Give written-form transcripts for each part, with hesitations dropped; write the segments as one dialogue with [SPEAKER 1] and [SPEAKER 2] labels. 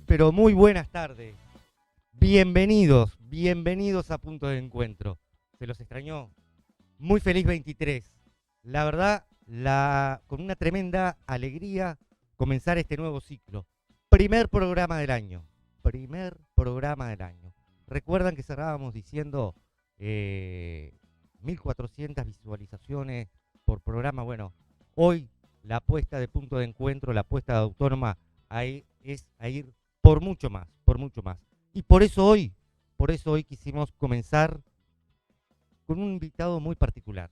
[SPEAKER 1] Pero muy buenas tardes. Bienvenidos a Punto de Encuentro. Se los extrañó. Muy feliz 23. La verdad, con una tremenda alegría comenzar este nuevo ciclo. Primer programa del año. Recuerdan que cerrábamos diciendo 1400 visualizaciones por programa. Bueno, hoy la apuesta de Punto de Encuentro, la apuesta de Autónoma, es a ir por mucho más. Y por eso hoy quisimos comenzar con un invitado muy particular.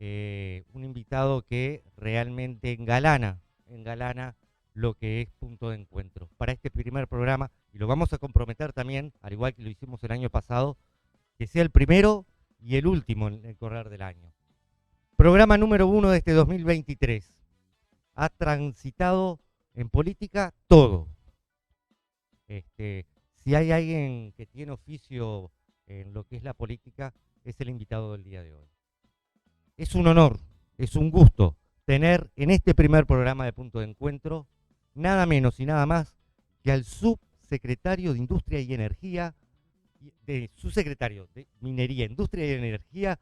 [SPEAKER 1] Un invitado que realmente engalana lo que es Punto de Encuentro. Para este primer programa, y lo vamos a comprometer también, al igual que lo hicimos el año pasado, que sea el primero y el último en el correr del año. Programa número 1 de este 2023. Ha transitado en política todo. Si hay alguien que tiene oficio en lo que es la política, es el invitado del día de hoy. Es un honor, es un gusto tener en este primer programa de Punto de Encuentro nada menos y nada más que al subsecretario de Industria y Energía, subsecretario de Minería, Industria y Energía,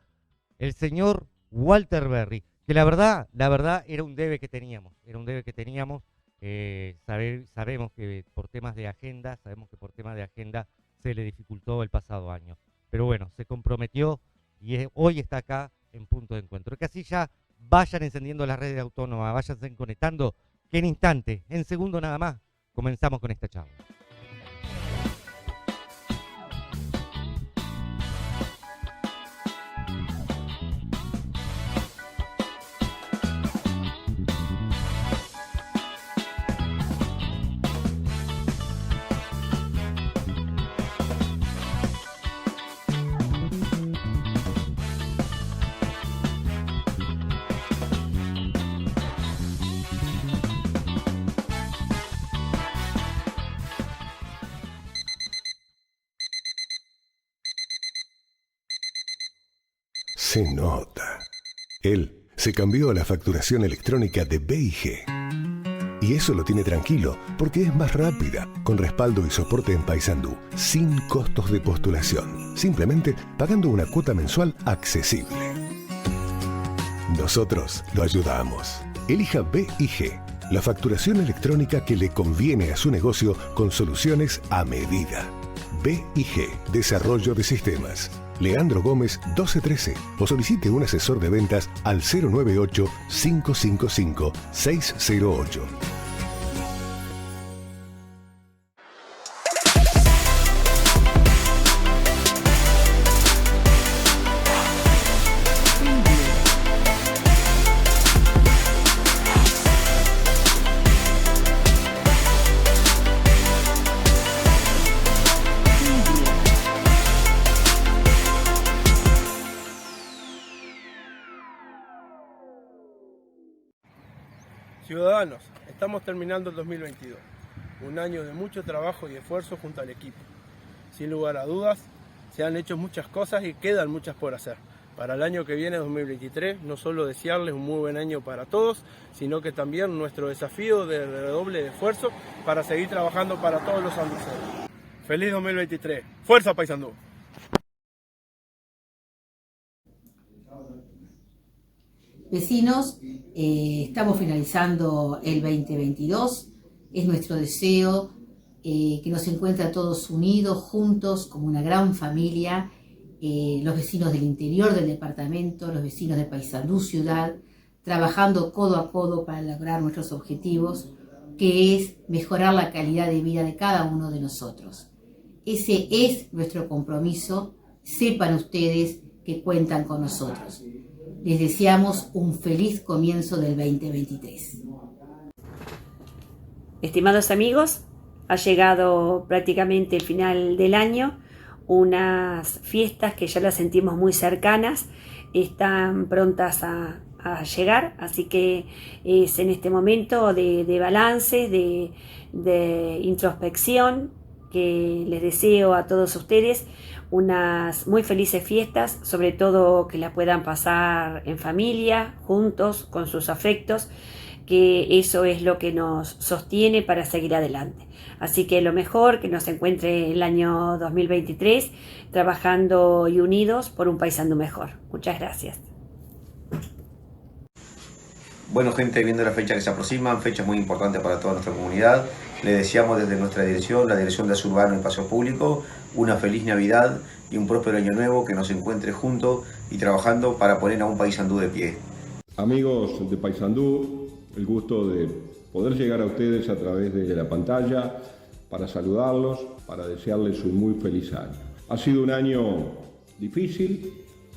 [SPEAKER 1] el señor Walter Berry, que la verdad era un debe que teníamos, sabemos que por temas de agenda, se le dificultó el pasado año, pero bueno, se comprometió y hoy está acá en Punto de Encuentro. Que así ya vayan encendiendo las redes autónomas, vayan conectando, que en instante, en segundo nada más, comenzamos con esta charla.
[SPEAKER 2] Se nota. Él se cambió a la facturación electrónica de B&G. Y eso lo tiene tranquilo, porque es más rápida, con respaldo y soporte en Paysandú, sin costos de postulación, simplemente pagando una cuota mensual accesible. Nosotros lo ayudamos. Elija B&G, la facturación electrónica que le conviene a su negocio con soluciones a medida. B&G, Desarrollo de Sistemas. Leandro Gómez 1213 o solicite un asesor de ventas al 098-555-608.
[SPEAKER 3] Ciudadanos, estamos terminando el 2022, un año de mucho trabajo y esfuerzo junto al equipo. Sin lugar a dudas, se han hecho muchas cosas y quedan muchas por hacer. Para el año que viene, 2023, no solo desearles un muy buen año para todos, sino que también nuestro desafío de redoble de esfuerzo para seguir trabajando para todos los sanluceros. ¡Feliz 2023! ¡Fuerza, Paysandú!
[SPEAKER 4] Vecinos, estamos finalizando el 2022. Es nuestro deseo que nos encuentre a todos unidos, juntos, como una gran familia, los vecinos del interior del departamento, los vecinos de Paysandú ciudad, trabajando codo a codo para lograr nuestros objetivos, que es mejorar la calidad de vida de cada uno de nosotros. Ese es nuestro compromiso. Sepan ustedes que cuentan con nosotros. Les deseamos un feliz comienzo del 2023.
[SPEAKER 5] Estimados amigos, ha llegado prácticamente el final del año, unas fiestas que ya las sentimos muy cercanas, están prontas a llegar, así que es en este momento de balance, de introspección, que les deseo a todos ustedes unas muy felices fiestas, sobre todo que las puedan pasar en familia, juntos, con sus afectos, que eso es lo que nos sostiene para seguir adelante. Así que lo mejor, que nos encuentre el año 2023 trabajando y unidos por un Paysandú mejor. Muchas gracias.
[SPEAKER 6] Bueno, gente, viendo la fecha que se aproximan, fechas muy importantes para toda nuestra comunidad, le deseamos desde nuestra dirección, la Dirección de Aseo Urbano y Paseo Público, una feliz Navidad y un próspero año nuevo, que nos encuentre juntos y trabajando para poner a un Paysandú de pie.
[SPEAKER 7] Amigos de Paysandú, el gusto de poder llegar a ustedes a través de la pantalla para saludarlos, para desearles un muy feliz año. Ha sido un año difícil,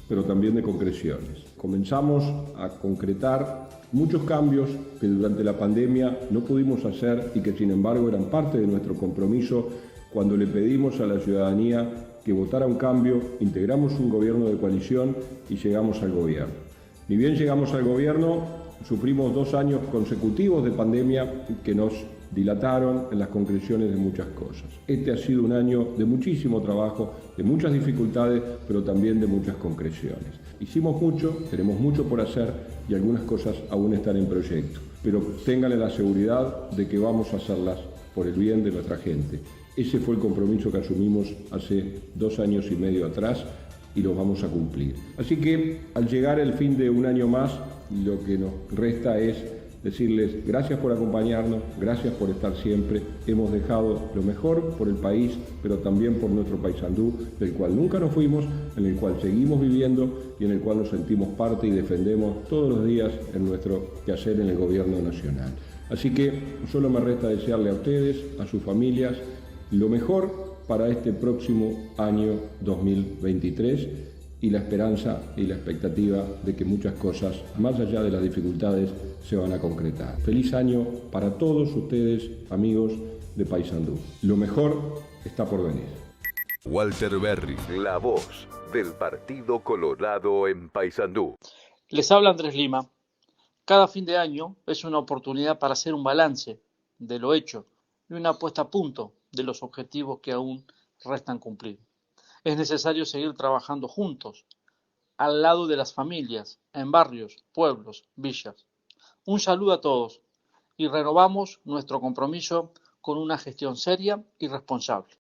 [SPEAKER 7] pero también de concreciones. Comenzamos a concretar muchos cambios que durante la pandemia no pudimos hacer y que sin embargo eran parte de nuestro compromiso cuando le pedimos a la ciudadanía que votara un cambio, integramos un gobierno de coalición y llegamos al gobierno. Ni bien llegamos al gobierno, sufrimos 2 años consecutivos de pandemia que nos dilataron en las concreciones de muchas cosas. Este ha sido un año de muchísimo trabajo, de muchas dificultades, pero también de muchas concreciones. Hicimos mucho, tenemos mucho por hacer y algunas cosas aún están en proyecto, pero ténganle la seguridad de que vamos a hacerlas por el bien de nuestra gente. Ese fue el compromiso que asumimos hace 2 años y medio atrás y lo vamos a cumplir. Así que al llegar el fin de un año más, lo que nos resta es decirles gracias por acompañarnos, gracias por estar siempre. Hemos dejado lo mejor por el país, pero también por nuestro Paysandú, del cual nunca nos fuimos, en el cual seguimos viviendo y en el cual nos sentimos parte y defendemos todos los días en nuestro quehacer en el gobierno nacional. Así que solo me resta desearle a ustedes, a sus familias, lo mejor para este próximo año 2023 y la esperanza y la expectativa de que muchas cosas, más allá de las dificultades, se van a concretar. Feliz año para todos ustedes, amigos de Paysandú. Lo mejor está por venir.
[SPEAKER 2] Walter Berry, la voz del Partido Colorado en Paysandú.
[SPEAKER 8] Les habla Andrés Lima. Cada fin de año es una oportunidad para hacer un balance de lo hecho y una puesta a punto de los objetivos que aún restan cumplir. Es necesario seguir trabajando juntos, al lado de las familias, en barrios, pueblos, villas. Un saludo a todos y renovamos nuestro compromiso con una gestión seria y responsable.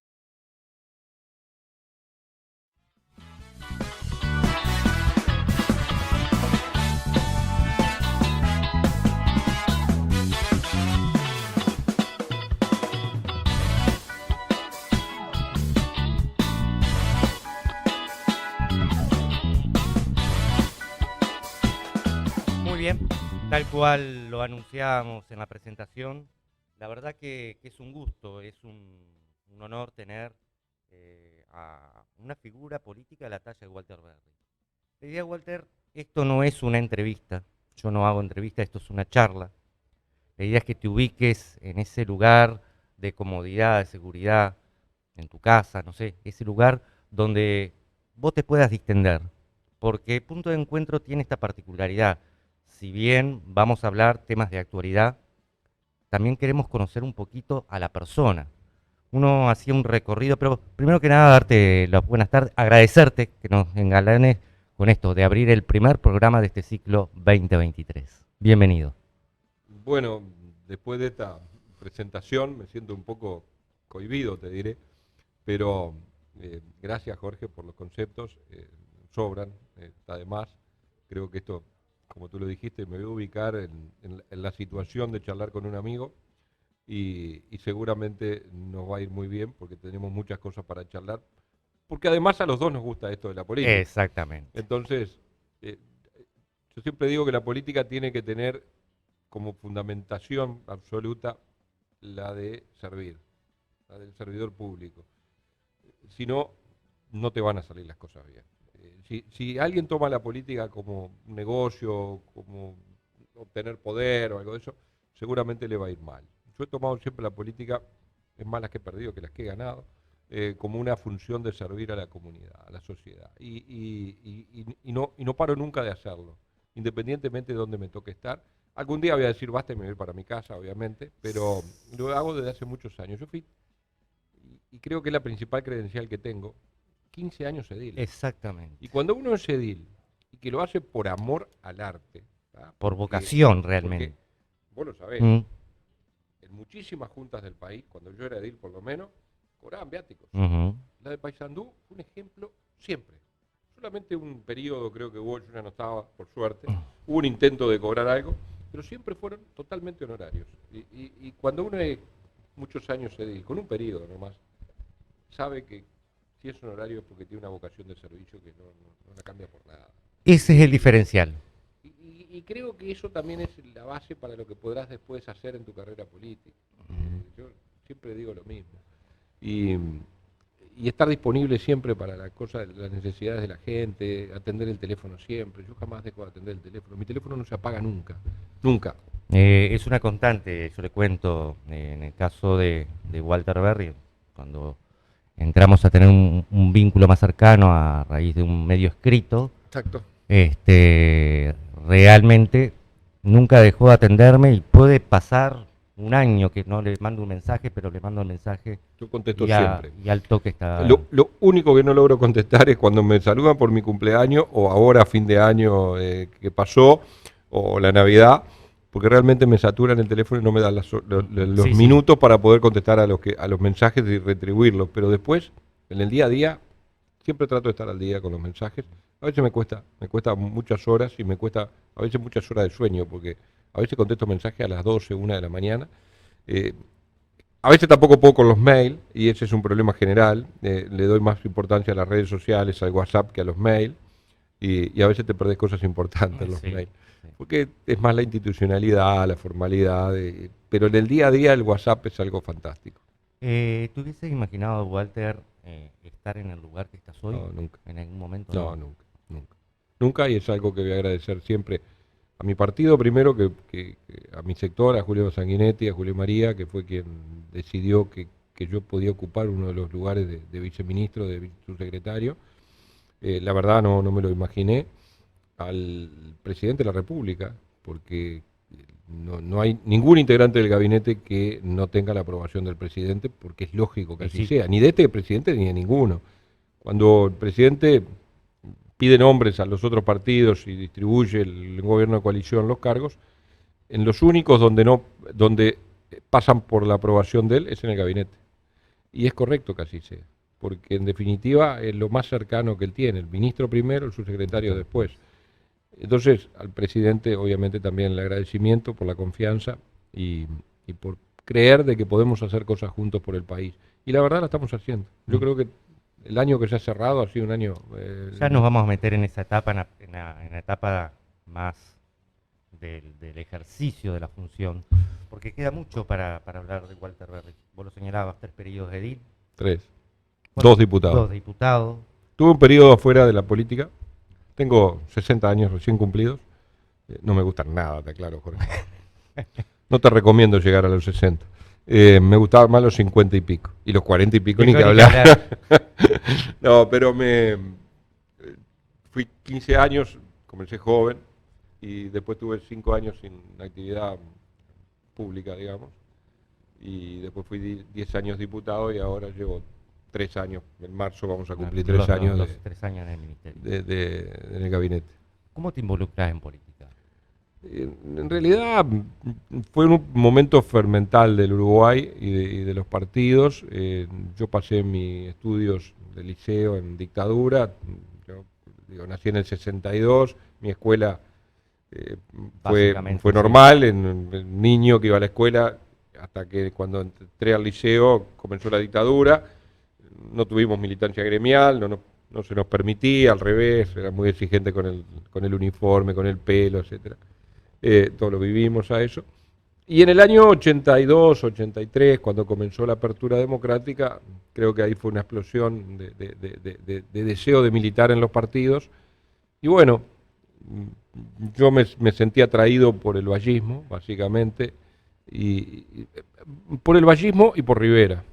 [SPEAKER 1] Muy bien, tal cual lo anunciábamos en la presentación, la verdad que es un gusto, es un honor tener a una figura política de la talla de Walter Berry. Le diría a Walter, esto no es una entrevista, yo no hago entrevista, esto es una charla. La idea es que te ubiques en ese lugar de comodidad, de seguridad, en tu casa, no sé, ese lugar donde vos te puedas distender, porque Punto de Encuentro tiene esta particularidad. Si bien vamos a hablar temas de actualidad, también queremos conocer un poquito a la persona. Uno hacía un recorrido, pero primero que nada darte las buenas tardes, agradecerte que nos engalanes con esto de abrir el primer programa de este ciclo 2023. Bienvenido.
[SPEAKER 9] Bueno, después de esta presentación me siento un poco cohibido, te diré, pero gracias Jorge por los conceptos, sobran, está de más. Creo que esto, como tú lo dijiste, me voy a ubicar en la situación de charlar con un amigo y seguramente nos va a ir muy bien porque tenemos muchas cosas para charlar, porque además a los dos nos gusta esto de la política.
[SPEAKER 1] Exactamente.
[SPEAKER 9] Entonces, yo siempre digo que la política tiene que tener como fundamentación absoluta la de servir, la del servidor público. Si no, no te van a salir las cosas bien. Si alguien toma la política como un negocio, como obtener poder o algo de eso, seguramente le va a ir mal. Yo he tomado siempre la política, es más las que he perdido que las que he ganado, como una función de servir a la comunidad, a la sociedad. Y no paro nunca de hacerlo, independientemente de dónde me toque estar. Algún día voy a decir basta y me voy a ir para mi casa, obviamente, pero lo hago desde hace muchos años. Yo fui, y creo que es la principal credencial que tengo, 15 años edil.
[SPEAKER 1] Exactamente.
[SPEAKER 9] Y cuando uno es edil, y que lo hace por amor al arte, ¿tá?
[SPEAKER 1] Por vocación realmente.
[SPEAKER 9] vos lo sabés,
[SPEAKER 1] Mm.
[SPEAKER 9] en muchísimas juntas del país, cuando yo era edil por lo menos, cobraban viáticos.
[SPEAKER 1] Ujú.
[SPEAKER 9] La de Paysandú fue un ejemplo siempre. Solamente un periodo, creo que hubo, yo ya no estaba, por suerte, hubo un intento de cobrar algo, pero siempre fueron totalmente honorarios. Y cuando uno es muchos años edil, con un periodo nomás, sabe que si es honorario es porque tiene una vocación de servicio que no la cambia por nada.
[SPEAKER 1] Ese es el diferencial.
[SPEAKER 9] Y creo que eso también es la base para lo que podrás después hacer en tu carrera política. Yo siempre digo lo mismo. Y estar disponible siempre para las necesidades de la gente, atender el teléfono siempre. Yo jamás dejo de atender el teléfono. Mi teléfono no se apaga nunca, nunca.
[SPEAKER 1] Es una constante, yo le cuento, en el caso de Walter Berry, cuando entramos a tener un vínculo más cercano a raíz de un medio escrito,
[SPEAKER 9] Exacto.
[SPEAKER 1] Realmente nunca dejó de atenderme y puede pasar un año que no le mando un mensaje, pero le mando el mensaje
[SPEAKER 9] Yo contesto
[SPEAKER 1] y,
[SPEAKER 9] siempre.
[SPEAKER 1] y al toque está...
[SPEAKER 9] Lo único que no logro contestar es cuando me saludan por mi cumpleaños o ahora fin de año que pasó o la Navidad, porque realmente me saturan el teléfono y no me dan los
[SPEAKER 1] Sí,
[SPEAKER 9] minutos para poder contestar a los mensajes y retribuirlos. Pero después, en el día a día, siempre trato de estar al día con los mensajes. A veces me cuesta muchas horas y me cuesta a veces muchas horas de sueño, porque a veces contesto mensajes a las 12, 1 de la mañana. A veces tampoco puedo con los mails, y ese es un problema general. Le doy más importancia a las redes sociales, al WhatsApp, que a los mails, y a veces te perdés cosas importantes en los mails. Porque es más la institucionalidad, la formalidad, pero en el día a día el WhatsApp es algo fantástico.
[SPEAKER 1] ¿Te hubieses imaginado, Walter, estar en el lugar que estás hoy?
[SPEAKER 9] No, nunca.
[SPEAKER 1] ¿En algún momento?
[SPEAKER 9] No, nunca. Nunca, y es algo que voy a agradecer siempre a mi partido primero, que a mi sector, a Julio Sanguinetti, a Julio María, que fue quien decidió que yo podía ocupar uno de los lugares de viceministro, de subsecretario. La verdad no me lo imaginé. Al presidente de la República, porque no hay ningún integrante del gabinete que no tenga la aprobación del presidente, porque es lógico que así sea, ni de este presidente ni de ninguno. Cuando el presidente pide nombres a los otros partidos y distribuye el gobierno de coalición los cargos, en los únicos donde pasan por la aprobación de él es en el gabinete. Y es correcto que así sea, porque en definitiva es lo más cercano que él tiene, el ministro primero, el subsecretario después. Entonces, al presidente obviamente también el agradecimiento por la confianza y por creer de que podemos hacer cosas juntos por el país. Y la verdad la estamos haciendo. Yo creo que el año que se ha cerrado ha sido un año...
[SPEAKER 1] Ya nos vamos a meter en esa etapa, en la etapa más del ejercicio de la función, porque queda mucho para hablar de Walter Berry. Vos lo señalabas, 3 periodos de edil.
[SPEAKER 9] 3. 2 diputados.
[SPEAKER 1] 2 diputados.
[SPEAKER 9] Tuve un periodo afuera de la política. Tengo 60 años recién cumplidos. No me gustan nada, te aclaro, Jorge. No te recomiendo llegar a los 60. Me gustaban más los 50 y pico. Y los 40 y pico ni que hablar. No, pero fui 15 años, comencé joven, y después tuve 5 años sin actividad pública, digamos. Y después fui 10 años diputado y ahora llevo 3 años, en marzo vamos a cumplir 3 años,
[SPEAKER 1] los 3 años en el ministerio.
[SPEAKER 9] En el gabinete.
[SPEAKER 1] ¿Cómo te involucras en política?
[SPEAKER 9] En realidad fue un momento fermental del Uruguay y de los partidos. Yo pasé mis estudios de liceo en dictadura. Yo nací en el 62, mi escuela fue normal, en niño que iba a la escuela, hasta que cuando entré al liceo comenzó la dictadura. No tuvimos militancia gremial, no se nos permitía, al revés, era muy exigente con el uniforme, con el pelo, etcétera. Todo lo vivimos a eso. Y en el año 82, 83, cuando comenzó la apertura democrática, creo que ahí fue una explosión de deseo de militar en los partidos. Y bueno, yo me sentí atraído por el vallismo, básicamente, y por el vallismo y por Rivera.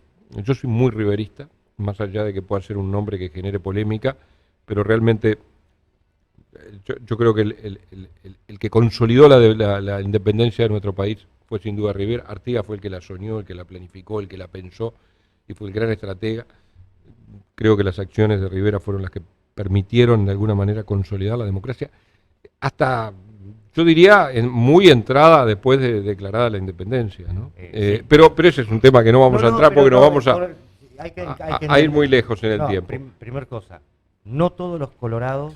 [SPEAKER 9] Yo soy muy riverista, más allá de que pueda ser un nombre que genere polémica, pero realmente yo creo que el que consolidó la independencia de nuestro país fue sin duda Rivera. Artigas fue el que la soñó, el que la planificó, el que la pensó y fue el gran estratega. Creo que las acciones de Rivera fueron las que permitieron de alguna manera consolidar la democracia. Hasta yo diría muy entrada después de declarada la independencia, ¿no?
[SPEAKER 1] Sí.
[SPEAKER 9] Pero ese es un tema que no vamos a entrar porque nos vamos
[SPEAKER 1] hay que
[SPEAKER 9] a ir muy lejos en el
[SPEAKER 1] no,
[SPEAKER 9] tiempo.
[SPEAKER 1] Primer cosa, no todos los colorados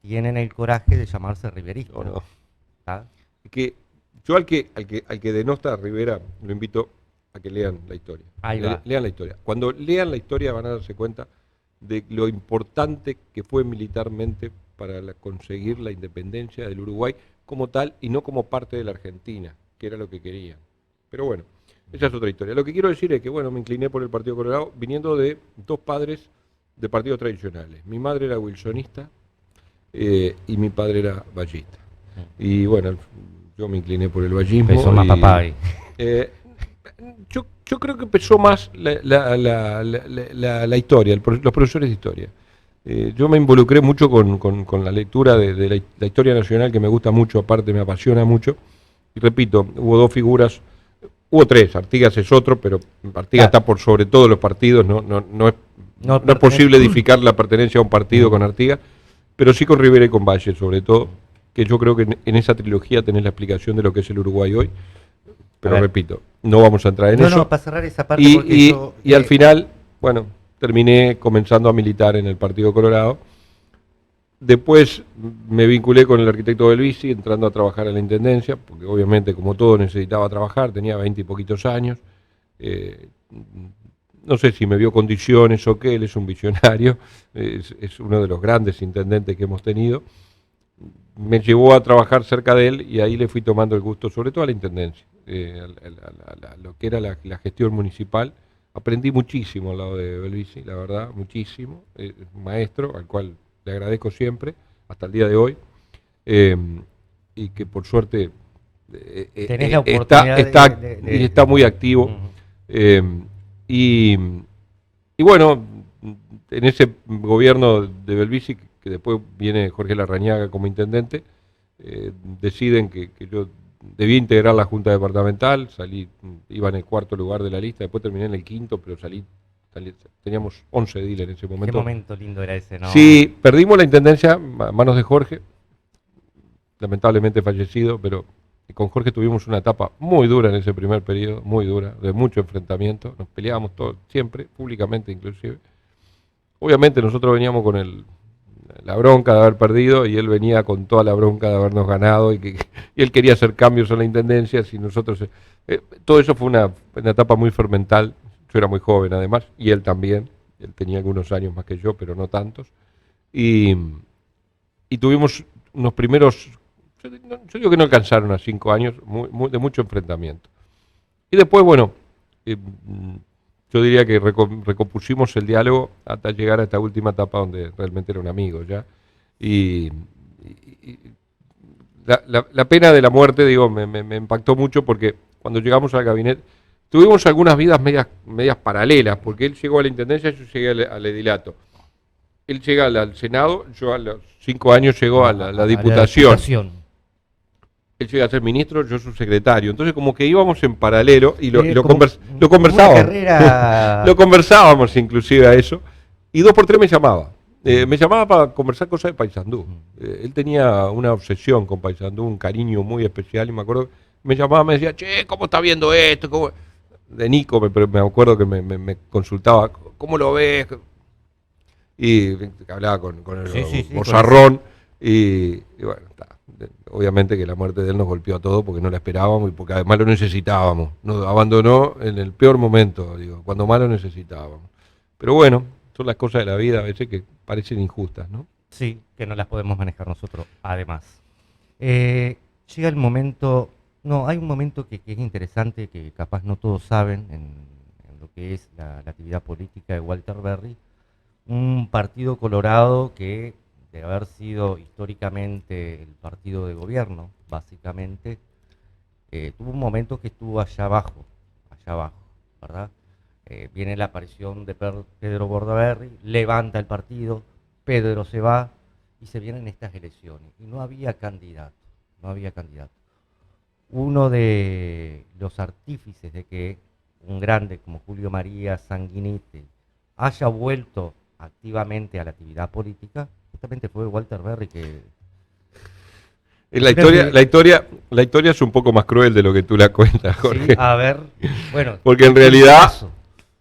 [SPEAKER 1] tienen el coraje de llamarse riveristas.
[SPEAKER 9] No.
[SPEAKER 1] ¿Ah?
[SPEAKER 9] Que yo al que denosta a Rivera lo invito a que lean la historia.
[SPEAKER 1] Ahí va.
[SPEAKER 9] Lean la historia. Cuando lean la historia van a darse cuenta de lo importante que fue militarmente para conseguir la independencia del Uruguay como tal y no como parte de la Argentina, que era lo que querían. Pero bueno, esa es otra historia. Lo que quiero decir es que, bueno, me incliné por el Partido Colorado viniendo de dos padres de partidos tradicionales. Mi madre era wilsonista y mi padre era vallista. Y bueno, yo me incliné por el vallismo.
[SPEAKER 1] Pesó más papá ahí.
[SPEAKER 9] Yo creo que pesó más la historia, los profesores de historia. Yo me involucré mucho con la lectura de la historia nacional, que me gusta mucho, aparte me apasiona mucho. Y repito, hubo dos figuras, hubo tres, Artigas es otro, pero Artigas está por sobre todos los partidos, no es posible edificar la pertenencia a un partido con Artigas, pero sí con Rivera y con Valle, sobre todo, que yo creo que en esa trilogía tenés la explicación de lo que es el Uruguay hoy. Pero repito, no vamos a entrar en eso.
[SPEAKER 1] No, para cerrar esa parte
[SPEAKER 9] y al final, bueno, terminé comenzando a militar en el Partido Colorado. Después me vinculé con el arquitecto Belvisi, entrando a trabajar en la Intendencia, porque obviamente, como todo, necesitaba trabajar, tenía 20 y poquitos años. No sé si me vio condiciones o qué, él es un visionario, es uno de los grandes intendentes que hemos tenido. Me llevó a trabajar cerca de él y ahí le fui tomando el gusto, sobre todo a la Intendencia, lo que era la gestión municipal. Aprendí muchísimo al lado de Belvisi, la verdad, muchísimo. Un maestro al cual le agradezco siempre, hasta el día de hoy, y que por suerte
[SPEAKER 1] tenés la oportunidad
[SPEAKER 9] está muy activo. Y bueno, en ese gobierno de Belvisi, que después viene Jorge Larrañaga como intendente, deciden que yo debía integrar la Junta Departamental, iba en el cuarto lugar de la lista, después terminé en el quinto, pero teníamos 11 ediles en ese momento.
[SPEAKER 1] Qué momento lindo era ese, ¿no?
[SPEAKER 9] Sí, perdimos la intendencia a manos de Jorge, lamentablemente fallecido, pero con Jorge tuvimos una etapa muy dura en ese primer periodo, muy dura, de mucho enfrentamiento, nos peleábamos todos, siempre, públicamente inclusive. Obviamente nosotros veníamos con la bronca de haber perdido y él venía con toda la bronca de habernos ganado y él quería hacer cambios en la intendencia. Si nosotros, todo eso fue una etapa muy fermental. Yo era muy joven además y él también. Él tenía algunos años más que yo, pero no tantos. Y tuvimos unos primeros, yo digo que no alcanzaron a 5 años, de mucho enfrentamiento. Y después, bueno, yo diría que recompusimos el diálogo hasta llegar a esta última etapa donde realmente era un amigo ya. Y la pena de la muerte, digo, me impactó mucho porque cuando llegamos al gabinete tuvimos algunas vidas medias paralelas, porque él llegó a la intendencia, yo llegué al edilato. Él llega al Senado, yo a los 5 años llego a la Diputación. Él llega a ser ministro, yo subsecretario. Entonces como que íbamos en paralelo y lo conversábamos. Lo conversábamos inclusive a eso. Y 2 por 3 me llamaba. Me llamaba para conversar cosas de Paysandú. Él tenía una obsesión con Paysandú, un cariño muy especial. Y me acuerdo, me llamaba, me decía, che, ¿cómo está viendo esto? ¿Cómo? De Nico, me acuerdo que me consultaba, ¿cómo lo ves? Y hablaba con el bozarrón. Y bueno, está. Obviamente que la muerte de él nos golpeó a todos porque no la esperábamos y porque además lo necesitábamos. Nos abandonó en el peor momento, digo, cuando más lo necesitábamos. Pero bueno, son las cosas de la vida a veces que parecen injustas, ¿no?
[SPEAKER 1] Sí, que no las podemos manejar nosotros, además. Llega el momento, hay un momento que es interesante, que capaz no todos saben en lo que es la actividad política de Walter Berry. Un partido colorado que, de haber sido históricamente el partido de gobierno, básicamente, tuvo un momento que estuvo allá abajo, ¿verdad? Viene la aparición de Pedro Bordaberry, levanta el partido, Pedro se va y se vienen estas elecciones. Y no había candidato. Uno de los artífices de que un grande como Julio María Sanguinetti haya vuelto activamente a la actividad política, justamente fue Walter Berry que...
[SPEAKER 9] La historia es un poco más cruel de lo que tú la cuentas, Jorge.
[SPEAKER 1] Sí, a ver, bueno.
[SPEAKER 9] Porque en realidad,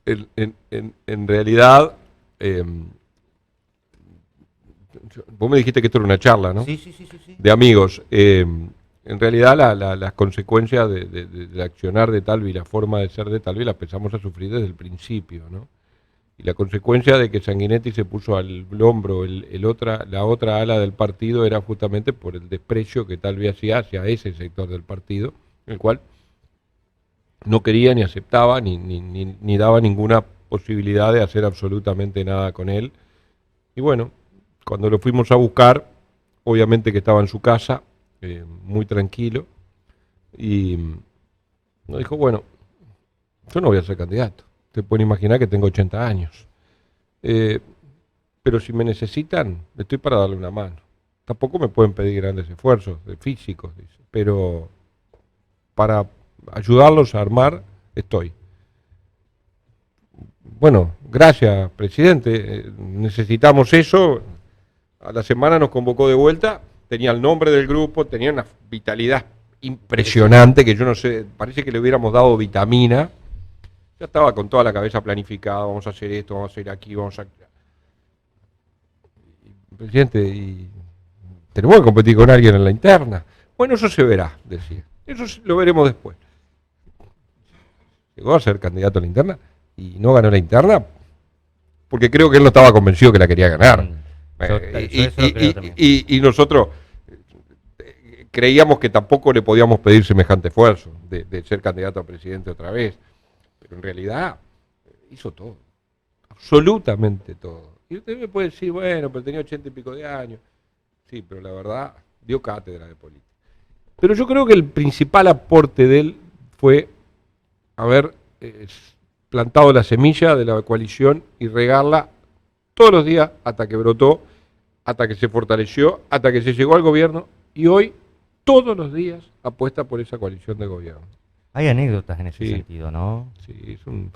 [SPEAKER 9] en realidad, vos me dijiste que esto era una charla, ¿no?
[SPEAKER 1] Sí.
[SPEAKER 9] De amigos. En realidad las consecuencias del accionar de Talvi, la forma de ser de Talvi, la empezamos a sufrir desde el principio, ¿no? Y la consecuencia de que Sanguinetti se puso al hombro la otra ala del partido era justamente por el desprecio que Talvi hacía hacia ese sector del partido, el cual no quería ni aceptaba ni daba ninguna posibilidad de hacer absolutamente nada con él. Y bueno, cuando lo fuimos a buscar, obviamente que estaba en su casa, muy tranquilo, y nos dijo, bueno, yo no voy a ser candidato. Te pueden imaginar que tengo 80 años. Pero si me necesitan, estoy para darle una mano. Tampoco me pueden pedir grandes esfuerzos físicos, dice, pero para ayudarlos a armar, estoy. Bueno, gracias, presidente. Necesitamos eso. A la semana nos convocó de vuelta. Tenía el nombre del grupo, tenía una vitalidad impresionante, que yo no sé, parece que le hubiéramos dado vitamina. Ya estaba con toda la cabeza planificada, vamos a hacer esto, vamos a hacer aquí, vamos a... Presidente, y tenemos que competir con alguien en la interna. Bueno, eso se verá, decía. Eso lo veremos después. Llegó a ser candidato a la interna y no ganó la interna porque creo que él no estaba convencido que la quería ganar. Y nosotros creíamos que tampoco le podíamos pedir semejante esfuerzo de ser candidato a presidente otra vez. Pero en realidad hizo todo, absolutamente todo. Y usted me puede decir, bueno, pero tenía 80 y pico de años. Sí, pero la verdad, dio cátedra de política. Pero yo creo que el principal aporte de él fue haber plantado la semilla de la coalición y regarla todos los días hasta que brotó, hasta que se fortaleció, hasta que se llegó al gobierno, y hoy todos los días apuesta por esa coalición de gobierno.
[SPEAKER 1] Hay anécdotas en ese sentido, ¿no?
[SPEAKER 9] Sí, es un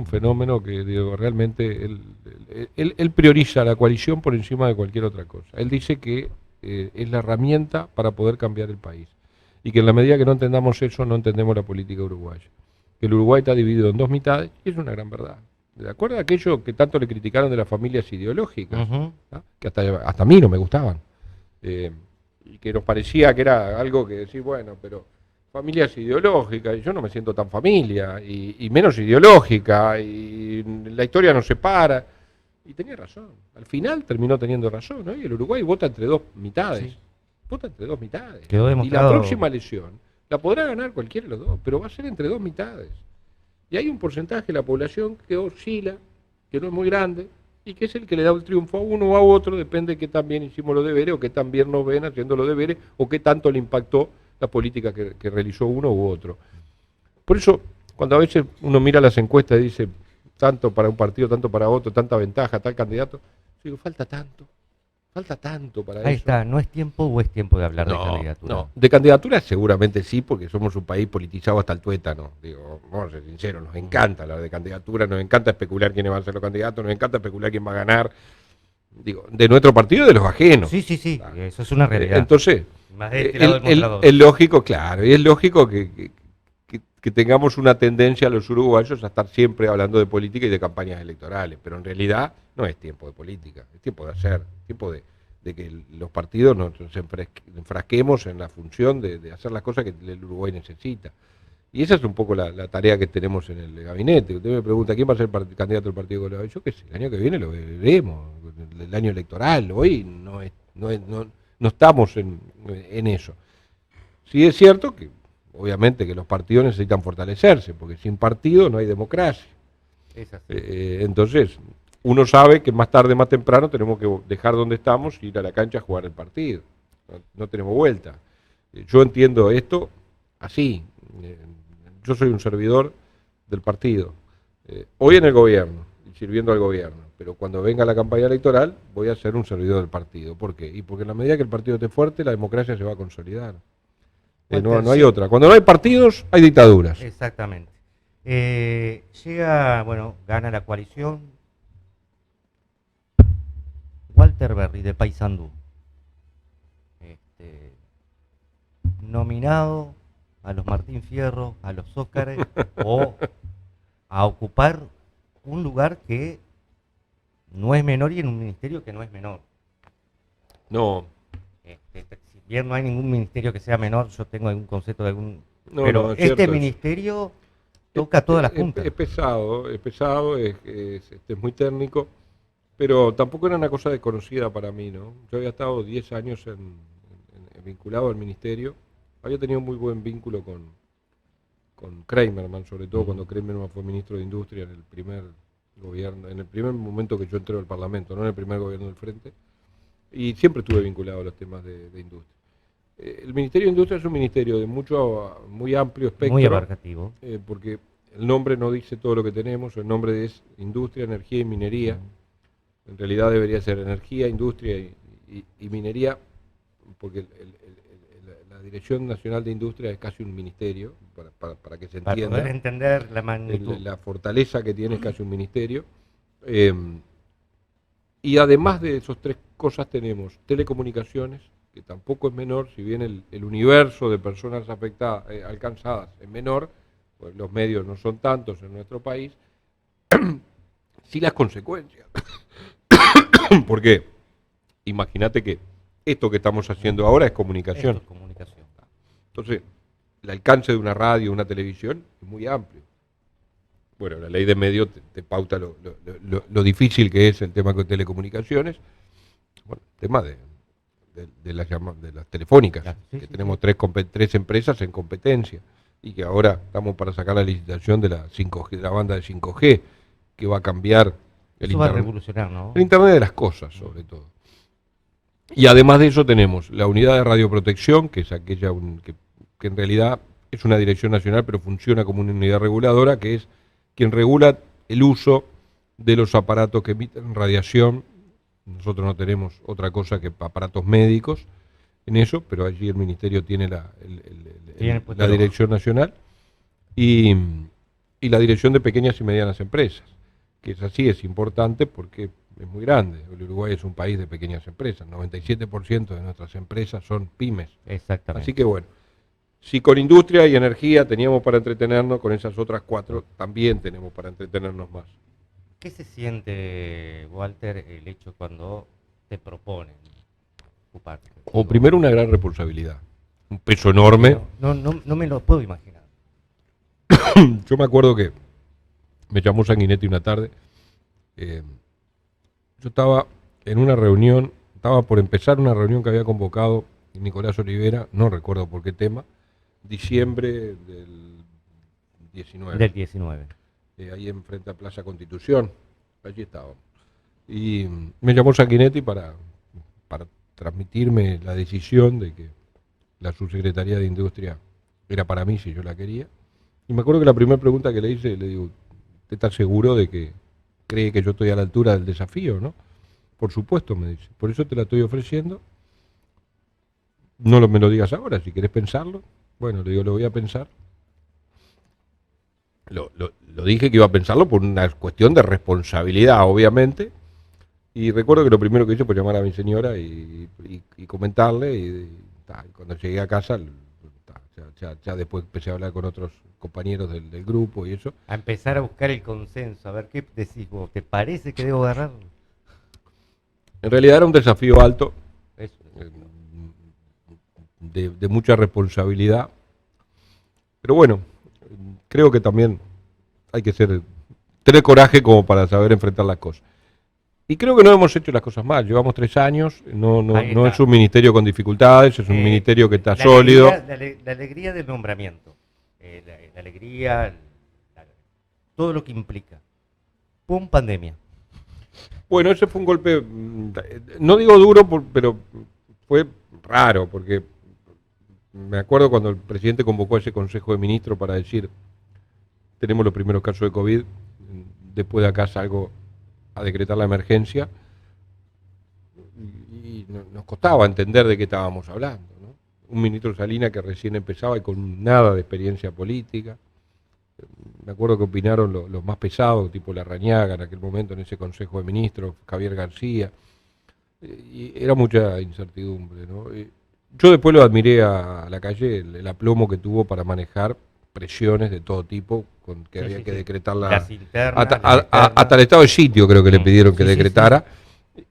[SPEAKER 9] fenómeno que digo, realmente él prioriza la coalición por encima de cualquier otra cosa. Él dice que es la herramienta para poder cambiar el país y que en la medida que no entendamos eso, no entendemos la política uruguaya. Que el Uruguay está dividido en dos mitades y es una gran verdad. ¿De acuerdo a aquello que tanto le criticaron de las familias ideológicas? ¿No? Que hasta a mí no me gustaban. Y que nos parecía que era algo que decir, bueno, pero familias ideológicas, y yo no me siento tan familia, y menos ideológica, y la historia nos separa. Y tenía razón. Al final terminó teniendo razón, ¿no? Y el Uruguay vota entre dos mitades. Sí. Vota entre dos mitades.
[SPEAKER 1] Quedó demostrado.
[SPEAKER 9] Y la próxima elección la podrá ganar cualquiera de los dos, pero va a ser entre dos mitades. Y hay un porcentaje de la población que oscila, que no es muy grande, y que es el que le da el triunfo a uno o a otro, depende de qué tan bien hicimos los deberes, o qué tan bien nos ven haciendo los deberes, o qué tanto le impactó la política que realizó uno u otro. Por eso, cuando a veces uno mira las encuestas y dice, tanto para un partido, tanto para otro, tanta ventaja, tal candidato, digo, falta tanto para eso.
[SPEAKER 1] Ahí está, ¿no es tiempo o es tiempo de hablar de candidatura?
[SPEAKER 9] No, de candidatura seguramente sí, porque somos un país politizado hasta el tuétano. Digo, vamos a ser sinceros, nos encanta hablar de candidatura, nos encanta especular quiénes van a ser los candidatos, nos encanta especular quién va a ganar. Digo, de nuestro partido y de los ajenos.
[SPEAKER 1] Sí, eso es una realidad.
[SPEAKER 9] Entonces,
[SPEAKER 1] más de este lado del mostrador.
[SPEAKER 9] Es lógico, claro, y es lógico que tengamos una tendencia los uruguayos a estar siempre hablando de política y de campañas electorales, pero en realidad no es tiempo de política, es tiempo de hacer, tiempo de que los partidos nos enfrasquemos en la función de hacer las cosas que el Uruguay necesita. Y esa es un poco la tarea que tenemos en el gabinete. Usted me pregunta, ¿quién va a ser candidato del Partido Colorado? Yo qué sé, el año que viene lo veremos, el año electoral, hoy no estamos en eso. Sí es cierto que, obviamente, que los partidos necesitan fortalecerse, porque sin partido no hay democracia. Entonces, uno sabe que más tarde, más temprano, tenemos que dejar donde estamos y ir a la cancha a jugar el partido. No tenemos vuelta. Yo entiendo esto así. Yo soy un servidor del partido. Hoy en el gobierno, sirviendo al gobierno. Pero cuando venga la campaña electoral, voy a ser un servidor del partido. ¿Por qué? Y porque en la medida que el partido esté fuerte, la democracia se va a consolidar. No hay otra. Cuando no hay partidos, hay dictaduras.
[SPEAKER 1] Exactamente. Gana la coalición. Walter Berry, de Paysandú. nominado a los Martín Fierro, a los Óscares o a ocupar un lugar que no es menor y en un ministerio que no es menor.
[SPEAKER 9] No.
[SPEAKER 1] Si bien no hay ningún ministerio que sea menor, yo tengo algún concepto de algún...
[SPEAKER 9] No,
[SPEAKER 1] pero
[SPEAKER 9] no, es
[SPEAKER 1] este
[SPEAKER 9] cierto,
[SPEAKER 1] ministerio toca todas las puntas.
[SPEAKER 9] Es pesado, es muy técnico, pero tampoco era una cosa desconocida para mí, ¿no? Yo había estado 10 años vinculado al ministerio, había tenido un muy buen vínculo con Kramerman, sobre todo cuando Kramerman fue ministro de Industria en el primer gobierno, en el primer momento que yo entré al Parlamento, no en el primer gobierno del Frente, y siempre estuve vinculado a los temas de industria. El Ministerio de Industria es un ministerio de muy amplio espectro.
[SPEAKER 1] Muy abarcativo.
[SPEAKER 9] Porque el nombre no dice todo lo que tenemos, el nombre es Industria, Energía y Minería. En realidad debería ser Energía, Industria y Minería, porque la Dirección Nacional de Industria es casi un ministerio, para que se entienda.
[SPEAKER 1] Para poder entender la magnitud.
[SPEAKER 9] La fortaleza que tiene es casi un ministerio. Y además de esas tres cosas tenemos telecomunicaciones, que tampoco es menor, si bien el universo de personas afectadas, alcanzadas es menor, pues los medios no son tantos en nuestro país, sí las consecuencias. Porque imagínate que esto que estamos haciendo ahora es comunicación.
[SPEAKER 1] Esto es comunicación.
[SPEAKER 9] Entonces, el alcance de una radio, una televisión, es muy amplio. Bueno, la ley de medios te pauta lo difícil que es el tema con telecomunicaciones. Bueno, el tema de las telefónicas,
[SPEAKER 1] Claro, sí,
[SPEAKER 9] que
[SPEAKER 1] sí,
[SPEAKER 9] tenemos
[SPEAKER 1] sí.
[SPEAKER 9] tres empresas en competencia y que ahora estamos para sacar la licitación de la 5G, de la banda de 5G, que va a cambiar el
[SPEAKER 1] Eso va a
[SPEAKER 9] internet.
[SPEAKER 1] revolucionar, ¿no?
[SPEAKER 9] El Internet de las cosas, sobre todo. Y además de eso tenemos la unidad de radioprotección, que es aquella que en realidad es una dirección nacional, pero funciona como una unidad reguladora, que es quien regula el uso de los aparatos que emiten radiación. Nosotros no tenemos otra cosa que aparatos médicos en eso, pero allí el Ministerio tiene la Dirección Nacional y la Dirección de Pequeñas y Medianas Empresas, que es así, es importante porque es muy grande. El Uruguay es un país de pequeñas empresas, 97% de nuestras empresas son pymes.
[SPEAKER 1] Exactamente.
[SPEAKER 9] Así que bueno, si con industria y energía teníamos para entretenernos, con esas otras 4 también tenemos para entretenernos más.
[SPEAKER 1] ¿Qué se siente, Walter, el hecho cuando te proponen ocuparte?
[SPEAKER 9] O primero una gran responsabilidad, un peso enorme.
[SPEAKER 1] No me lo puedo imaginar.
[SPEAKER 9] Yo me acuerdo que me llamó Sanguinetti una tarde, yo estaba en una reunión, estaba por empezar una reunión que había convocado Nicolás Olivera, no recuerdo por qué tema, diciembre del 19.
[SPEAKER 1] Del 19.
[SPEAKER 9] Ahí enfrente a Plaza Constitución, allí estábamos. Y me llamó Sanguinetti para transmitirme la decisión de que la subsecretaría de Industria era para mí si yo la quería. Y me acuerdo que la primera pregunta que le hice, le digo, ¿usted está seguro de que cree que yo estoy a la altura del desafío, no? Por supuesto, me dice, por eso te la estoy ofreciendo. No me lo digas ahora, si querés pensarlo. Bueno, le digo, lo voy a pensar. Lo dije que iba a pensarlo por una cuestión de responsabilidad, obviamente. Y recuerdo que lo primero que hice fue llamar a mi señora y comentarle. Y cuando llegué a casa, ya después empecé a hablar con otros compañeros del grupo y eso.
[SPEAKER 1] A empezar a buscar el consenso, a ver qué decís vos. ¿Te parece que debo agarrar?
[SPEAKER 9] En realidad era un desafío alto,
[SPEAKER 1] Eso.
[SPEAKER 9] de mucha responsabilidad. Pero bueno, creo que también hay que tener coraje como para saber enfrentar las cosas. Y creo que no hemos hecho las cosas mal. Llevamos 3 años, no es un ministerio con dificultades, es un ministerio que está sólido.
[SPEAKER 1] La alegría del nombramiento, la alegría, todo lo que implica. Pum, pandemia.
[SPEAKER 9] Bueno, ese fue un golpe, no digo duro, pero fue raro, porque me acuerdo cuando el presidente convocó a ese Consejo de Ministros para decir, tenemos los primeros casos de COVID, después de acá salgo a decretar la emergencia, y nos costaba entender de qué estábamos hablando, ¿no? Un ministro Salinas que recién empezaba y con nada de experiencia política. Me acuerdo que opinaron los más pesados, tipo Larrañaga en aquel momento en ese Consejo de Ministros, Javier García, y era mucha incertidumbre, ¿no? Yo después lo admiré a Lacalle, el aplomo que tuvo para manejar presiones de todo tipo, con que había que decretarla
[SPEAKER 1] Las internas, las
[SPEAKER 9] hasta el estado de sitio creo que le pidieron que
[SPEAKER 1] Sí, sí,
[SPEAKER 9] decretara,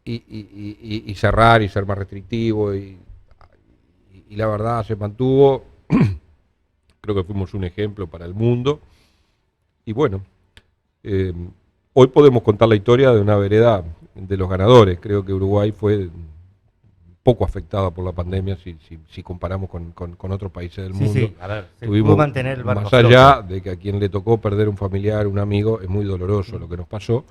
[SPEAKER 9] y cerrar y ser más restrictivo, y la verdad se mantuvo. Creo que fuimos un ejemplo para el mundo, y bueno, hoy podemos contar la historia de una vereda de los ganadores. Creo que Uruguay fue poco afectada por la pandemia si comparamos con otros países del mundo.
[SPEAKER 1] Sí, a ver, se
[SPEAKER 9] Tuvimos,
[SPEAKER 1] pudo mantener el barco
[SPEAKER 9] más
[SPEAKER 1] a flote.
[SPEAKER 9] allá de que a quien le tocó perder un familiar, un amigo, es muy doloroso lo que nos pasó,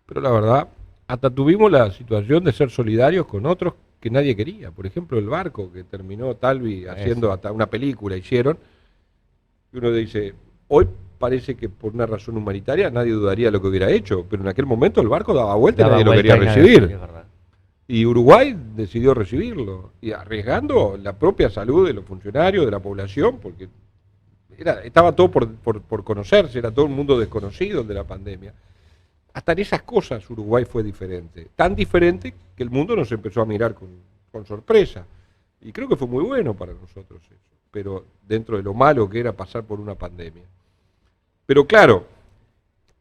[SPEAKER 9] pero la verdad, hasta tuvimos la situación de ser solidarios con otros que nadie quería. Por ejemplo, el barco que terminó Talvi haciendo hasta una película, hicieron, y uno dice, hoy parece que por una razón humanitaria nadie dudaría lo que hubiera hecho, pero en aquel momento el barco daba vuelta y nadie lo quería recibir. Y Uruguay decidió recibirlo, y arriesgando la propia salud de los funcionarios, de la población, porque estaba todo por conocerse, era todo un mundo desconocido el de la pandemia. Hasta en esas cosas Uruguay fue diferente, tan diferente que el mundo nos empezó a mirar con sorpresa, y creo que fue muy bueno para nosotros eso, pero dentro de lo malo que era pasar por una pandemia. Pero claro,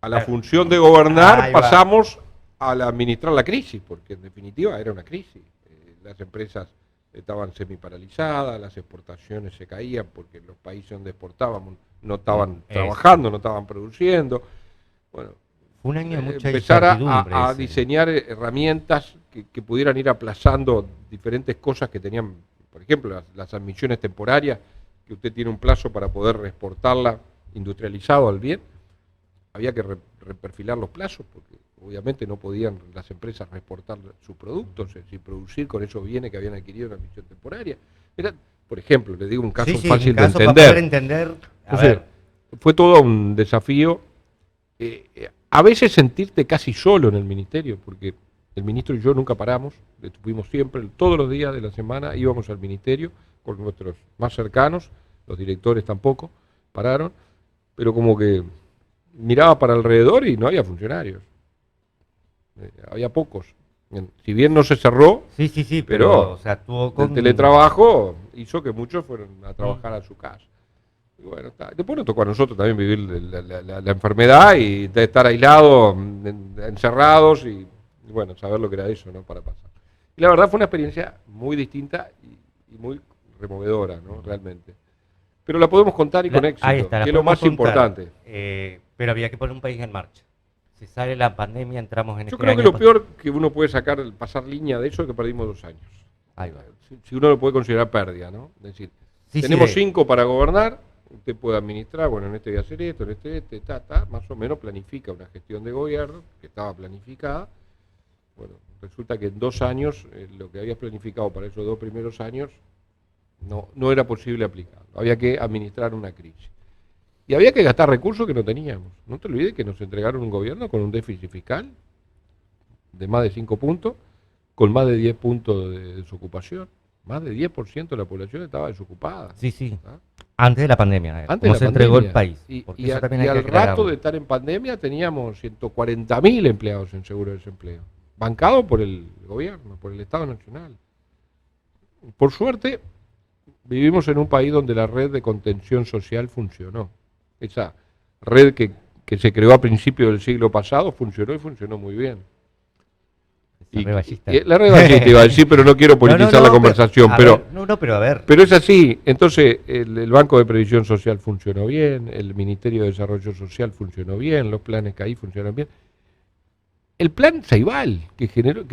[SPEAKER 9] a la función de gobernar pasamos al administrar la crisis, porque en definitiva era una crisis. Las empresas estaban semiparalizadas, las exportaciones se caían porque los países donde exportábamos no estaban trabajando, no estaban produciendo. Bueno,
[SPEAKER 1] un año de mucha
[SPEAKER 9] empezar
[SPEAKER 1] incertidumbre
[SPEAKER 9] a diseñar herramientas que pudieran ir aplazando diferentes cosas que tenían, por ejemplo, las admisiones temporarias, que usted tiene un plazo para poder reexportarla industrializado al bien. Había que reperfilar los plazos, porque obviamente no podían las empresas reexportar sus productos, es decir, producir con esos bienes que habían adquirido en la admisión temporaria. Era, por ejemplo, le digo un caso fácil de entender. Entonces, fue todo un desafío. A veces sentirte casi solo en el ministerio, porque el ministro y yo nunca paramos, estuvimos siempre, todos los días de la semana íbamos al ministerio con nuestros más cercanos, los directores tampoco pararon, pero como que miraba para alrededor y no había funcionarios. Había pocos. Si bien no se cerró, pero
[SPEAKER 1] o sea, tuvo
[SPEAKER 9] el teletrabajo hizo que muchos fueran a trabajar a su casa. Y bueno, después nos tocó a nosotros también vivir la enfermedad y de estar aislados, encerrados, y bueno, saber lo que era eso, ¿no? Para pasar. Y la verdad fue una experiencia muy distinta y muy removedora, ¿no? Realmente. Pero la podemos contar y con éxito, que es lo más importante.
[SPEAKER 1] Pero había que poner un país en marcha. Si sale la pandemia, entramos en
[SPEAKER 9] Yo creo que lo peor que uno puede pasar línea de eso es que perdimos 2 años.
[SPEAKER 1] Ahí va.
[SPEAKER 9] Si uno lo puede considerar pérdida, ¿no? Es decir, tenemos 5 para gobernar, usted puede administrar, bueno, en este voy a hacer esto, en este, más o menos planifica una gestión de gobierno, que estaba planificada. Bueno, resulta que en 2 años, lo que habías planificado para esos 2 primeros años, no era posible aplicarlo. Había que administrar una crisis. Y había que gastar recursos que no teníamos. No te olvides que nos entregaron un gobierno con un déficit fiscal de más de 5 puntos, con más de 10 puntos de desocupación. Más de 10% de la población estaba desocupada.
[SPEAKER 1] Sí. Antes de la pandemia.
[SPEAKER 9] Antes
[SPEAKER 1] ¿Cómo se entregó el país?
[SPEAKER 9] Y al rato de estar en pandemia teníamos 140.000 empleados en seguro de desempleo, bancados por el gobierno, por el Estado Nacional. Por suerte, vivimos en un país donde la red de contención social funcionó. Esa red que se creó a principios del siglo pasado funcionó y funcionó muy bien. La red ballista iba a decir, pero no quiero politizar la conversación. Pero es así. Entonces, el Banco de Previsión Social funcionó bien, el Ministerio de Desarrollo Social funcionó bien, los planes que ahí funcionan bien. El plan Ceibal, que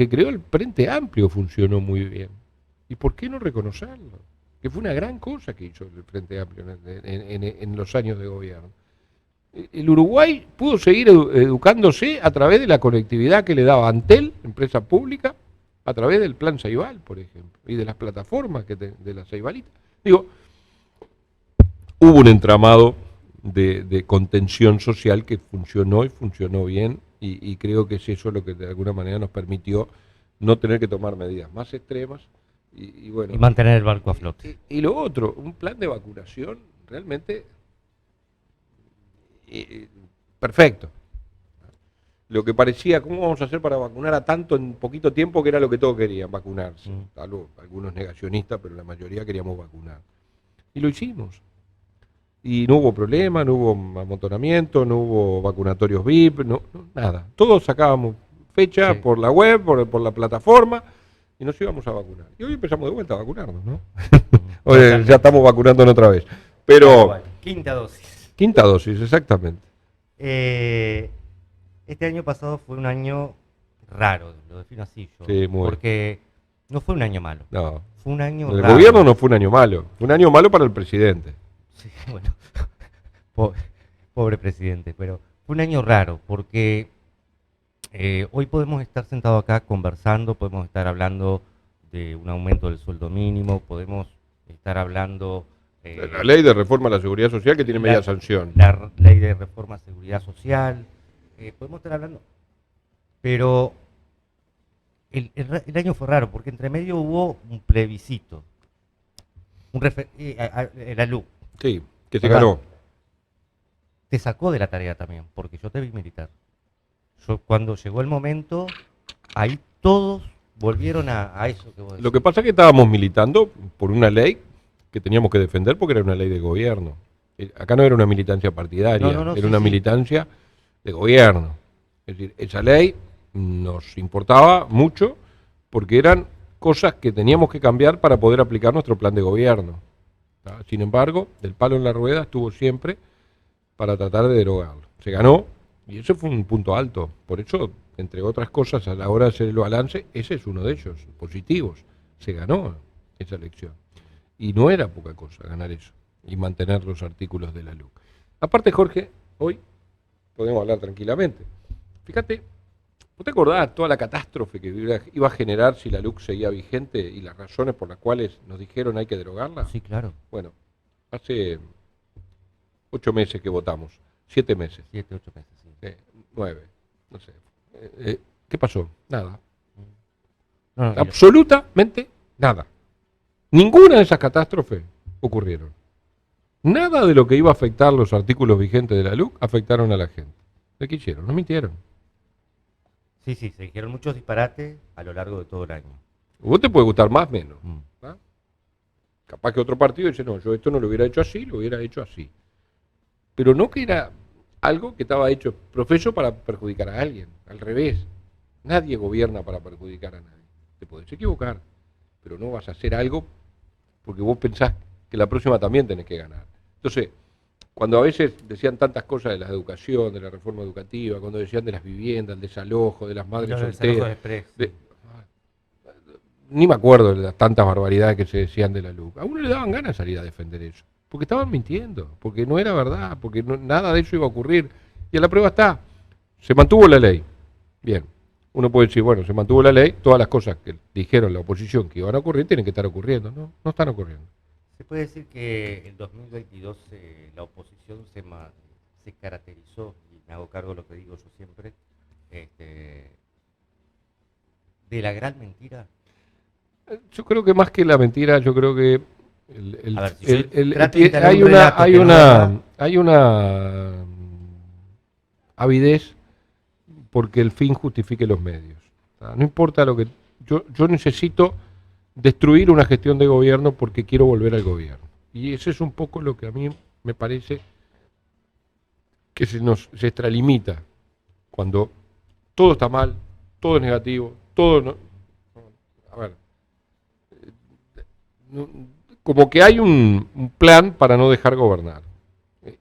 [SPEAKER 9] creó el Frente Amplio, funcionó muy bien. ¿Y por qué no reconocerlo? Que fue una gran cosa que hizo el Frente Amplio en los años de gobierno. El Uruguay pudo seguir educándose a través de la conectividad que le daba Antel, empresa pública, a través del plan Ceibal, por ejemplo, y de las plataformas de la Ceibalita. Digo, hubo un entramado de contención social que funcionó y funcionó bien, y creo que es eso lo que de alguna manera nos permitió no tener que tomar medidas más extremas. Y bueno,
[SPEAKER 1] mantener el barco a flote.
[SPEAKER 9] Y lo otro, un plan de vacunación realmente perfecto. lo que parecía, ¿cómo vamos a hacer para vacunar a tanto en poquito tiempo? Que era lo que todos querían, vacunarse. Salvo algunos negacionistas, pero la mayoría queríamos vacunar. Y lo hicimos. Y no hubo problema, no hubo amontonamiento, no hubo vacunatorios VIP, nada. Todos sacábamos fecha por la web, por la plataforma, y nos íbamos a vacunar. Y hoy empezamos de vuelta a vacunarnos, ¿no? Hoy ya estamos vacunándonos otra vez. Pero
[SPEAKER 1] quinta dosis.
[SPEAKER 9] Quinta dosis, exactamente.
[SPEAKER 1] Este año pasado fue un año raro, lo defino así yo.
[SPEAKER 9] Sí,
[SPEAKER 1] porque no fue un año malo.
[SPEAKER 9] No.
[SPEAKER 1] Fue un año
[SPEAKER 9] raro. El
[SPEAKER 1] raro.
[SPEAKER 9] gobierno no fue un año malo. Fue un año malo para el presidente.
[SPEAKER 1] Sí, bueno. Pobre presidente. Pero fue un año raro porque hoy podemos estar sentados acá conversando, podemos estar hablando de un aumento del sueldo mínimo, podemos estar hablando...
[SPEAKER 9] la ley de reforma a la seguridad social que tiene media sanción.
[SPEAKER 1] La ley de reforma a seguridad social... podemos estar hablando, pero el año fue raro, porque entre medio hubo un plebiscito, la LUC.
[SPEAKER 9] Sí, que se ganó.
[SPEAKER 1] Te sacó de la tarea también, porque yo te vi militar. Cuando llegó el momento, ahí todos volvieron a eso que vos decís.
[SPEAKER 9] Lo que pasa es que estábamos militando por una ley que teníamos que defender porque era una ley de gobierno. Acá no era una militancia partidaria, era una militancia de gobierno. Es decir, esa ley nos importaba mucho porque eran cosas que teníamos que cambiar para poder aplicar nuestro plan de gobierno. Sin embargo, el palo en la rueda estuvo siempre para tratar de derogarlo. Se ganó y ese fue un punto alto. Por eso, entre otras cosas, a la hora de hacer el balance, ese es uno de ellos, positivos. Se ganó esa elección. Y no era poca cosa ganar eso y mantener los artículos de la LUC. Aparte, Jorge, hoy podemos hablar tranquilamente. Fíjate, ¿vos te acordás toda la catástrofe que iba a generar si la LUC seguía vigente y las razones por las cuales nos dijeron hay que derogarla?
[SPEAKER 1] Sí, claro.
[SPEAKER 9] Bueno, hace 8 meses que votamos, 7 meses.
[SPEAKER 1] 7, 8 meses, sí.
[SPEAKER 9] 9, no sé. ¿Qué pasó? Nada.
[SPEAKER 1] No,
[SPEAKER 9] absolutamente nada. Ninguna de esas catástrofes ocurrieron. Nada de lo que iba a afectar los artículos vigentes de la LUC afectaron a la gente. ¿Qué hicieron? Nos mintieron.
[SPEAKER 1] Sí, se dijeron muchos disparates a lo largo de todo el año.
[SPEAKER 9] Vos te puede gustar más o menos. Capaz que otro partido dice, no, yo esto no lo hubiera hecho así, lo hubiera hecho así. Pero no que era algo que estaba hecho profeso para perjudicar a alguien. Al revés. Nadie gobierna para perjudicar a nadie. Te podés equivocar, pero no vas a hacer algo porque vos pensás que la próxima también tenés que ganar. Entonces, cuando a veces decían tantas cosas de la educación, de la reforma educativa, cuando decían de las viviendas, del desalojo, de las madres solteras, ni me acuerdo de las tantas barbaridades que se decían de la LUC. A uno le daban ganas de salir a defender eso, porque estaban mintiendo, porque no era verdad, porque nada de eso iba a ocurrir. Y a la prueba está, se mantuvo la ley. Bien, uno puede decir, bueno, se mantuvo la ley, todas las cosas que dijeron la oposición que iban a ocurrir tienen que estar ocurriendo. No están ocurriendo.
[SPEAKER 1] Se puede decir que en 2022 la oposición se caracterizó, y me hago cargo de lo que digo yo siempre, de la gran mentira.
[SPEAKER 9] Yo creo que más que la mentira, yo creo que hay una avidez porque el fin justifique los medios. No importa lo que... Yo necesito destruir una gestión de gobierno porque quiero volver al gobierno. Y eso es un poco lo que a mí me parece que se extralimita cuando todo está mal, todo es negativo, todo no... A ver, como que hay un plan para no dejar gobernar.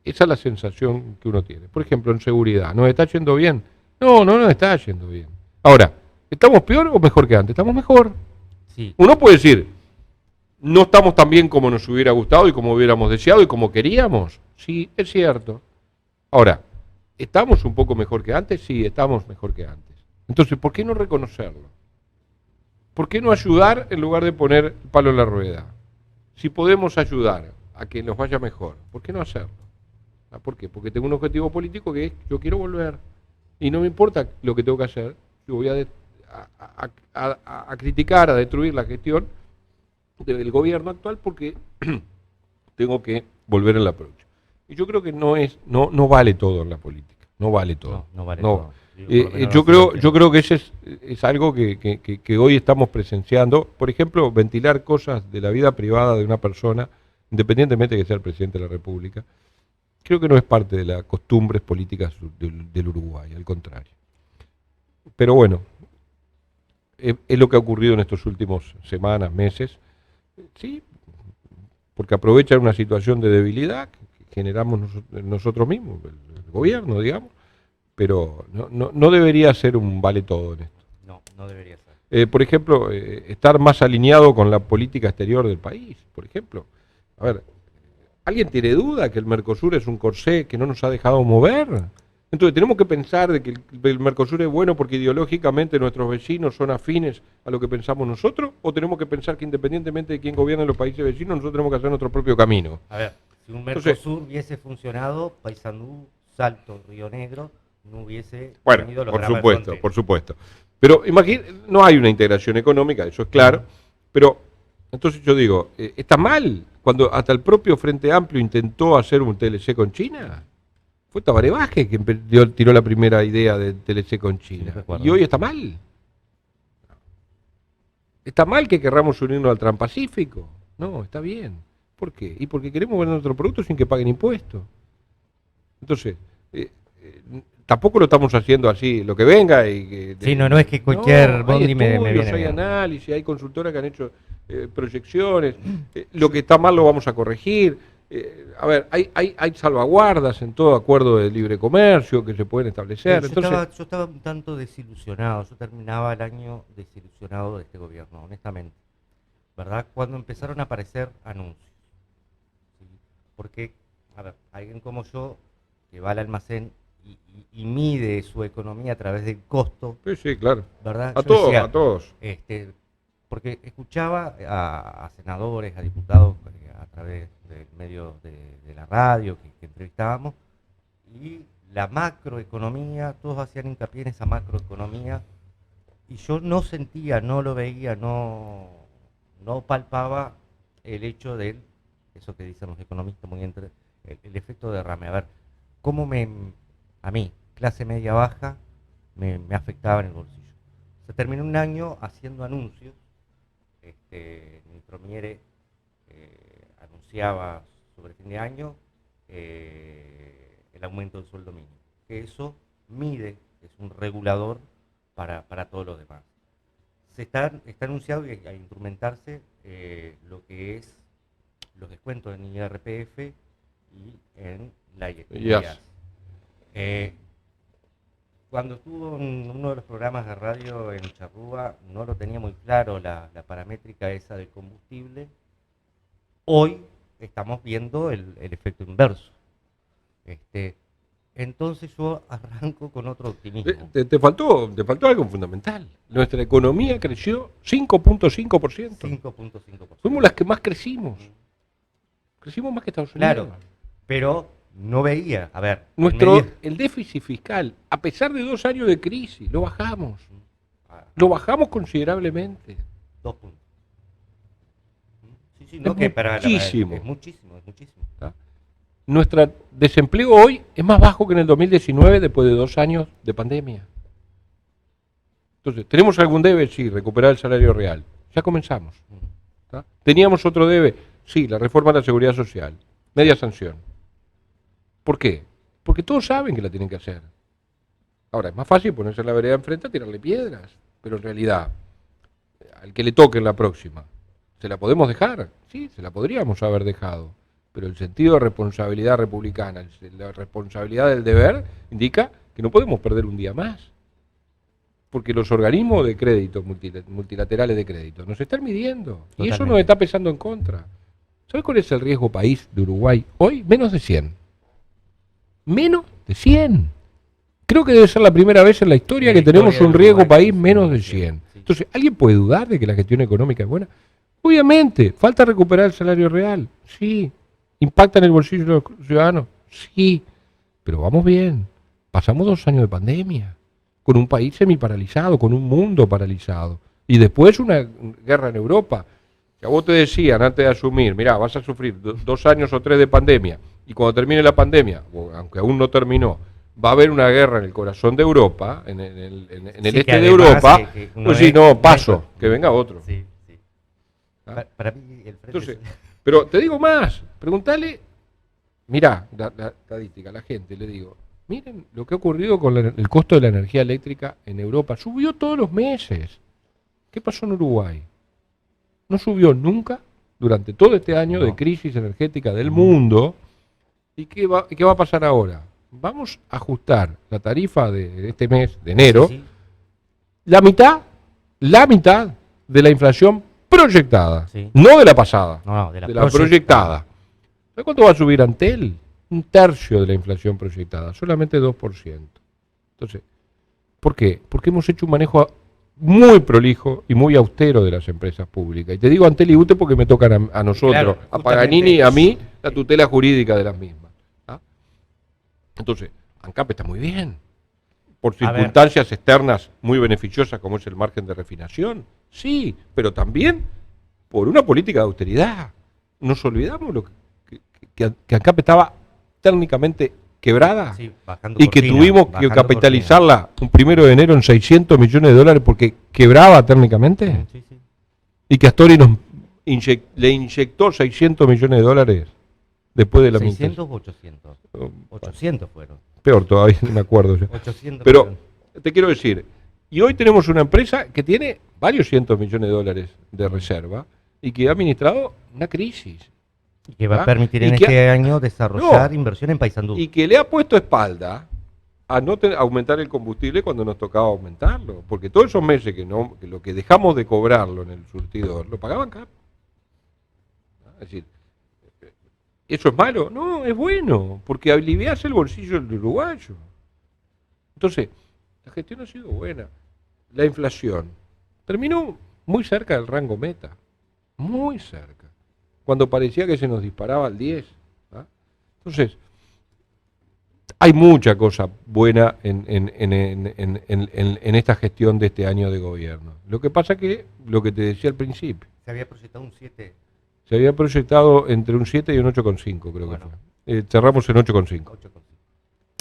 [SPEAKER 9] Esa es la sensación que uno tiene. Por ejemplo, en seguridad, ¿nos está yendo bien? No nos está yendo bien. Ahora, ¿estamos peor o mejor que antes? Estamos mejor.
[SPEAKER 1] Sí.
[SPEAKER 9] Uno puede decir, no estamos tan bien como nos hubiera gustado y como hubiéramos deseado y como queríamos. Sí, es cierto. Ahora, ¿estamos un poco mejor que antes? Sí, estamos mejor que antes. Entonces, ¿por qué no reconocerlo? ¿Por qué no ayudar en lugar de poner el palo en la rueda? Si podemos ayudar a que nos vaya mejor, ¿por qué no hacerlo? ¿Por qué? Porque tengo un objetivo político que es, yo quiero volver. Y no me importa lo que tengo que hacer, yo voy a criticar, a destruir la gestión del gobierno actual porque tengo que volver en la próxima. Y yo creo que no vale todo en la política, no vale todo.
[SPEAKER 1] No vale todo.
[SPEAKER 9] Yo creo que ese es algo que hoy estamos presenciando. Por ejemplo, ventilar cosas de la vida privada de una persona, independientemente de que sea el presidente de la República, creo que no es parte de las costumbres políticas del Uruguay, al contrario. Pero bueno, es lo que ha ocurrido en estos últimos semanas, meses, sí, porque aprovechan una situación de debilidad que generamos nosotros mismos, el gobierno, digamos, pero no debería ser un vale todo en esto.
[SPEAKER 1] No debería ser.
[SPEAKER 9] Por ejemplo, estar más alineado con la política exterior del país, por ejemplo. A ver, ¿alguien tiene duda que el Mercosur es un corsé que no nos ha dejado mover? Entonces, ¿tenemos que pensar de que el Mercosur es bueno porque ideológicamente nuestros vecinos son afines a lo que pensamos nosotros? ¿O tenemos que pensar que independientemente de quién gobierne los países vecinos, nosotros tenemos que hacer nuestro propio camino?
[SPEAKER 1] A ver, si un Mercosur hubiese funcionado, Paysandú, Salto, Río Negro, no hubiese tenido los dramas de frontera.
[SPEAKER 9] Por supuesto. Pero no hay una integración económica, eso es claro, pero entonces yo digo, ¿está mal cuando hasta el propio Frente Amplio intentó hacer un TLC con China? Fue Tabaré Vázquez quien tiró la primera idea del TLC con China. Sí, y hoy está mal. ¿Está mal que querramos unirnos al Transpacífico? No, está bien. ¿Por qué? Y porque queremos vender nuestro producto sin que paguen impuestos. Entonces, tampoco lo estamos haciendo así, lo que venga.
[SPEAKER 1] Sí, no es que cualquier bondi me viene.
[SPEAKER 9] Hay análisis, hay consultoras que han hecho proyecciones. Lo que está mal lo vamos a corregir. A ver, hay salvaguardas en todo acuerdo de libre comercio que se pueden establecer.
[SPEAKER 1] Yo estaba un tanto desilusionado, yo terminaba el año desilusionado de este gobierno, honestamente, ¿verdad? Cuando empezaron a aparecer anuncios. ¿Sí? Porque, a ver, alguien como yo, que va al almacén y mide su economía a través del costo.
[SPEAKER 9] Sí, claro.
[SPEAKER 1] ¿Verdad?
[SPEAKER 9] A todos.
[SPEAKER 1] Porque escuchaba a senadores, a diputados, a través del medio de la radio que entrevistábamos, y la macroeconomía, todos hacían hincapié en esa macroeconomía, y yo no sentía, no lo veía, no palpaba el hecho de eso que dicen los economistas muy entre el efecto derrame. A ver, cómo a mí, clase media baja, me afectaba en el bolsillo. Se terminó un año haciendo anuncios. Nitromiere anunciaba sobre fin de año el aumento del sueldo mínimo, que eso mide, es un regulador para todos los demás. Está anunciado y a instrumentarse lo que es los descuentos en IRPF y en la IAS. Cuando estuvo en uno de los programas de radio en Charrúa, no lo tenía muy claro la paramétrica esa del combustible. Hoy estamos viendo el efecto inverso. Entonces yo arranco con otro optimismo.
[SPEAKER 9] Te faltó algo fundamental. Nuestra economía creció 5.5%.
[SPEAKER 1] 5.5%.
[SPEAKER 9] Fuimos las que más crecimos. Crecimos más que Estados Unidos.
[SPEAKER 1] Claro, pero no veía, a ver.
[SPEAKER 9] El déficit fiscal, a pesar de 2 años de crisis, lo bajamos. Lo bajamos considerablemente.
[SPEAKER 1] 2 puntos. Sí,
[SPEAKER 9] no, que muchísimo.
[SPEAKER 1] Es muchísimo.
[SPEAKER 9] ¿Está? Nuestro desempleo hoy es más bajo que en el 2019 después de 2 años de pandemia. Entonces, ¿tenemos algún debe? Sí, recuperar el salario real. Ya comenzamos. ¿Está? ¿Teníamos otro debe? Sí, la reforma de la seguridad social. Media sanción. ¿Por qué? Porque todos saben que la tienen que hacer. Ahora, es más fácil ponerse en la vereda enfrente a tirarle piedras. Pero en realidad, al que le toque en la próxima, ¿se la podemos dejar? Sí, se la podríamos haber dejado. Pero el sentido de responsabilidad republicana, la responsabilidad del deber, indica que no podemos perder un día más. Porque los organismos de crédito, multilaterales de crédito, nos están midiendo. Totalmente. Y eso nos está pesando en contra. ¿Sabes cuál es el riesgo país de Uruguay hoy? Menos de 100. Menos de 100. Creo que debe ser la primera vez en la historia que tenemos un riesgo país menos de 100. Entonces, ¿alguien puede dudar de que la gestión económica es buena? Obviamente, falta recuperar el salario real. Sí. ¿Impacta en el bolsillo de los ciudadanos? Sí. Pero vamos bien. Pasamos 2 años de pandemia, con un país semiparalizado, con un mundo paralizado. Y después una guerra en Europa. Que a vos te decían antes de asumir, mirá, vas a sufrir 2 años o 3 de pandemia, y cuando termine la pandemia, aunque aún no terminó, va a haber una guerra en el corazón de Europa, en el
[SPEAKER 1] Sí,
[SPEAKER 9] este
[SPEAKER 1] que
[SPEAKER 9] de
[SPEAKER 1] además,
[SPEAKER 9] Europa,
[SPEAKER 1] que no
[SPEAKER 9] pues sí,
[SPEAKER 1] es
[SPEAKER 9] no, paso,
[SPEAKER 1] récord.
[SPEAKER 9] que venga otro.
[SPEAKER 1] Sí, sí.
[SPEAKER 9] ¿Ah?
[SPEAKER 1] Para mí el frente
[SPEAKER 9] Entonces, pero te digo más, preguntale, mirá, la estadística, la gente, le digo, miren lo que ha ocurrido con el costo de la energía eléctrica en Europa, subió todos los meses. ¿Qué pasó en Uruguay? No subió nunca durante todo este año de crisis energética del mundo. ¿Y qué va a pasar ahora? Vamos a ajustar la tarifa de este mes, de enero,
[SPEAKER 1] Sí, sí.
[SPEAKER 9] la mitad de la inflación proyectada,
[SPEAKER 1] Sí.
[SPEAKER 9] no de la pasada,
[SPEAKER 1] No, de la
[SPEAKER 9] proyectada. ¿Sabes cuánto va a subir Antel? 1/3 de la inflación proyectada, solamente 2%. Entonces, ¿por qué? Porque hemos hecho un manejo muy prolijo y muy austero de las empresas públicas. Y te digo Antel y UTE porque me tocan a nosotros,
[SPEAKER 1] Claro,
[SPEAKER 9] a Paganini y a mí, la tutela jurídica de las mismas. ¿Ah? Entonces, ANCAP está muy bien. Por circunstancias externas muy beneficiosas como es el margen de refinación, sí, pero también por una política de austeridad. Nos olvidamos que ANCAP estaba técnicamente quebrada
[SPEAKER 1] Sí, bajando
[SPEAKER 9] y que
[SPEAKER 1] cortina,
[SPEAKER 9] tuvimos que
[SPEAKER 1] bajando
[SPEAKER 9] capitalizarla un 1 de enero en $600 millones porque quebraba técnicamente
[SPEAKER 1] cortina. Sí, sí.
[SPEAKER 9] y que Astori le inyectó $600 millones después de la
[SPEAKER 1] 600 o 800. 800 fueron.
[SPEAKER 9] Peor todavía, no me acuerdo ya.
[SPEAKER 1] 800
[SPEAKER 9] Pero
[SPEAKER 1] millones.
[SPEAKER 9] te quiero decir, y hoy tenemos una empresa que tiene varios cientos millones de dólares de reserva y que ha administrado una crisis.
[SPEAKER 1] Y que va
[SPEAKER 9] ¿Ah?
[SPEAKER 1] a permitir
[SPEAKER 9] Y
[SPEAKER 1] en
[SPEAKER 9] que
[SPEAKER 1] este año desarrollar
[SPEAKER 9] No.
[SPEAKER 1] inversión en Paysandú.
[SPEAKER 9] Y que le ha puesto espalda a no aumentar el combustible cuando nos tocaba aumentarlo. Porque todos esos meses que lo que dejamos de cobrarlo en el surtidor, lo pagaban CAP. Es decir, ¿eso es malo? No, es bueno, porque alivias el bolsillo del uruguayo. Entonces, la gestión ha sido buena. La inflación terminó muy cerca del rango meta, muy cerca, cuando parecía que se nos disparaba al 10. ¿Ah? Entonces, hay mucha cosa buena en esta gestión de este año de gobierno. Lo que pasa que, lo que te decía al principio,
[SPEAKER 1] Se había proyectado un 7.
[SPEAKER 9] se había proyectado entre un 7 y un 8,5, creo
[SPEAKER 1] Bueno.
[SPEAKER 9] que fue. Cerramos en 8,5.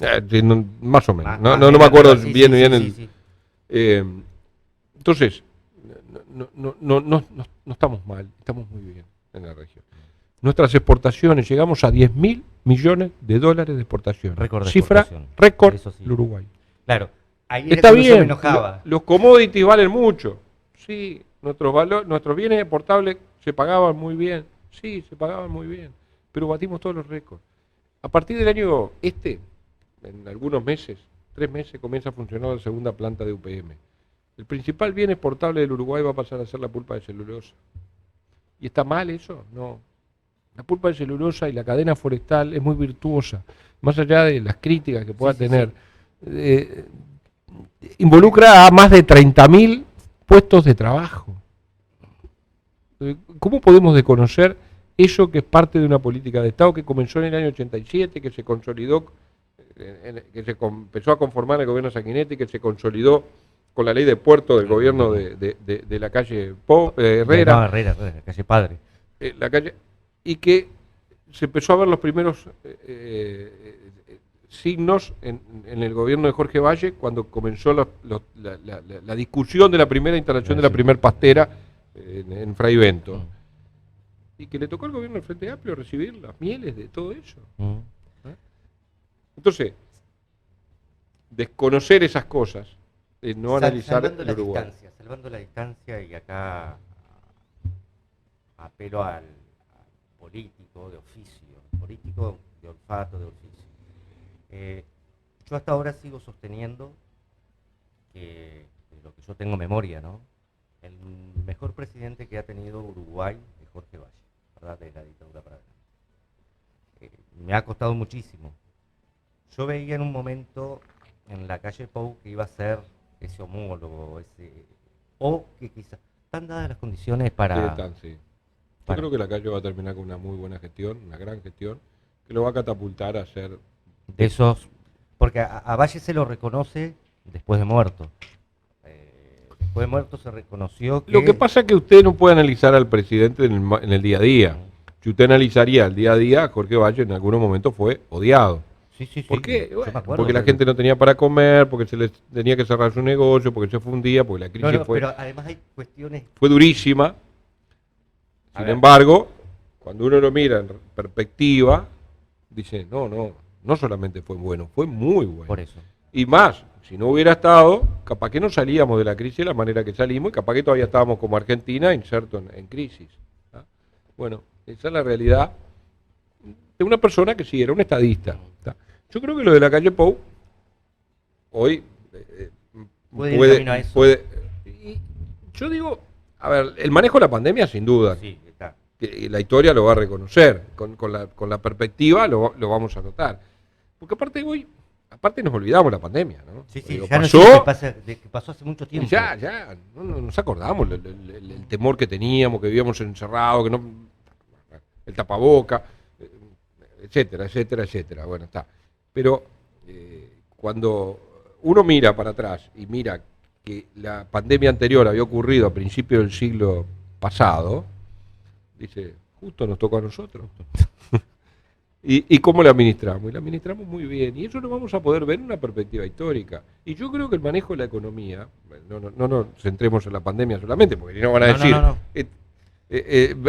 [SPEAKER 1] 8,5.
[SPEAKER 9] Más o menos.
[SPEAKER 1] Más
[SPEAKER 9] No me acuerdo
[SPEAKER 1] sí,
[SPEAKER 9] bien.
[SPEAKER 1] sí,
[SPEAKER 9] bien
[SPEAKER 1] sí,
[SPEAKER 9] el,
[SPEAKER 1] sí.
[SPEAKER 9] Entonces, no estamos mal, estamos muy bien en la región. Nuestras exportaciones, llegamos a $10.000 millones de exportación.
[SPEAKER 1] Récord de
[SPEAKER 9] Cifra
[SPEAKER 1] exportación.
[SPEAKER 9] récord
[SPEAKER 1] Eso sí.
[SPEAKER 9] del Uruguay.
[SPEAKER 1] Claro. Ahí era
[SPEAKER 9] Está
[SPEAKER 1] cuando yo
[SPEAKER 9] bien,
[SPEAKER 1] me enojaba.
[SPEAKER 9] los commodities valen mucho. Sí, nuestros bienes exportables se pagaban muy bien. Sí, se pagaban muy bien. Pero batimos todos los récords. A partir del año en algunos meses, 3 meses, comienza a funcionar la segunda planta de UPM. El principal bien exportable del Uruguay va a pasar a ser la pulpa de celulosa. ¿Y está mal eso? No. La pulpa de celulosa y la cadena forestal es muy virtuosa. Más allá de las críticas que pueda tener, involucra a más de 30.000 puestos de trabajo. ¿Cómo podemos desconocer eso que es parte de una política de Estado que comenzó en el año 87, que se consolidó, que se empezó a conformar el gobierno Sanguinetti, que se consolidó con la ley de puerto del gobierno de la calle Herrera?
[SPEAKER 1] No, Herrera, calle Padre.
[SPEAKER 9] La calle, y que se empezó a ver los primeros signos en el gobierno de Jorge Valle cuando comenzó la discusión de la primera instalación de la primer pastera en Fray Bento. Y que le tocó al gobierno del Frente Amplio recibir las mieles de todo eso. ¿Eh? Entonces, desconocer esas cosas, no analizar el Uruguay.
[SPEAKER 1] Salvando la distancia, y acá apelo al político de oficio, político de olfato, de oficio. Yo hasta ahora sigo sosteniendo que, de lo que yo tengo memoria, ¿no? El mejor presidente que ha tenido Uruguay es Jorge Valle, ¿verdad? De la dictadura para adelante. Me ha costado muchísimo. Yo veía en un momento en la calle Pou que iba a ser ese homólogo, o que quizás están dadas las condiciones para...
[SPEAKER 9] Sí. Yo creo que la calle va a terminar con una muy buena gestión, una gran gestión, que lo va a catapultar a ser...
[SPEAKER 1] De esos, porque a Valle se lo reconoce después de muerto. Después de muerto se reconoció que...
[SPEAKER 9] Lo que pasa es que usted no puede analizar al presidente en el día a día. Si usted analizaría el día a día, Jorge Valle en algunos momentos fue odiado.
[SPEAKER 1] Sí.
[SPEAKER 9] ¿Por qué?
[SPEAKER 1] Yo
[SPEAKER 9] Bueno,
[SPEAKER 1] me acuerdo,
[SPEAKER 9] porque la
[SPEAKER 1] pero-
[SPEAKER 9] gente no tenía para comer, porque se les tenía que cerrar su negocio, porque se fundía, porque la crisis
[SPEAKER 1] pero además hay cuestiones.
[SPEAKER 9] fue durísima.
[SPEAKER 1] A
[SPEAKER 9] Sin
[SPEAKER 1] ver.
[SPEAKER 9] embargo, cuando uno lo mira en perspectiva, dice, no solamente fue bueno, fue muy bueno.
[SPEAKER 1] Por eso.
[SPEAKER 9] Y más, si no hubiera estado, capaz que no salíamos de la crisis de la manera que salimos y capaz que todavía estábamos como Argentina insertos en crisis. ¿Ah? Bueno, esa es la realidad de una persona que sí era un estadista. ¿Tá? Yo creo que lo de la calle Pou hoy
[SPEAKER 1] Puede ir camino a eso.
[SPEAKER 9] y yo digo, a ver, el manejo de la pandemia sin duda,
[SPEAKER 1] Sí, está.
[SPEAKER 9] que la historia lo va a reconocer, con la perspectiva lo vamos a notar. Porque aparte nos olvidamos la pandemia, ¿no?
[SPEAKER 1] Sí,
[SPEAKER 9] Digo,
[SPEAKER 1] ya
[SPEAKER 9] pasó,
[SPEAKER 1] no es que pasó hace mucho
[SPEAKER 9] y
[SPEAKER 1] tiempo.
[SPEAKER 9] ya, no nos acordamos el temor que teníamos, que vivíamos encerrados, que no, el tapaboca, etcétera. Bueno, está. Pero cuando uno mira para atrás y mira que la pandemia anterior había ocurrido a principios del siglo pasado, dice, justo nos tocó a nosotros. ¿Y cómo la administramos? Y la administramos muy bien. Y eso lo vamos a poder ver en una perspectiva histórica. Y yo creo que el manejo de la economía, no nos centremos en la pandemia solamente, porque si no van a decir,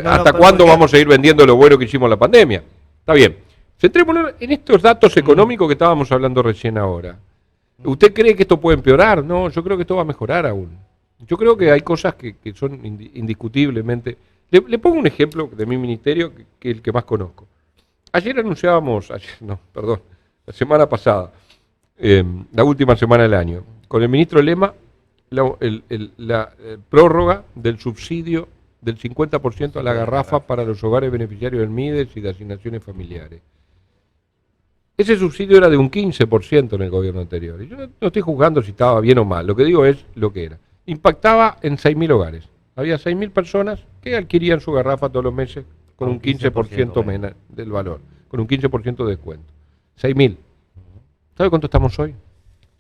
[SPEAKER 9] ¿hasta cuándo vamos a ir vendiendo lo bueno que hicimos en la pandemia? Está bien. Centrémonos en estos datos económicos que estábamos hablando recién ahora. ¿Usted cree que esto puede empeorar? No, yo creo que esto va a mejorar aún. Yo creo que hay cosas que son indiscutiblemente... Le pongo un ejemplo de mi ministerio, que es el que más conozco. La semana pasada, la última semana del año, con el ministro Lema, la prórroga del subsidio del 50% a la garrafa para los hogares beneficiarios del MIDES y de asignaciones familiares. Ese subsidio era de un 15% en el gobierno anterior. Y yo no estoy juzgando si estaba bien o mal, lo que digo es lo que era. Impactaba en 6.000 hogares. Había 6.000 personas que adquirían su garrafa todos los meses con un 15% menos del valor, con un 15% de descuento. 6.000. ¿Sabe cuánto estamos hoy?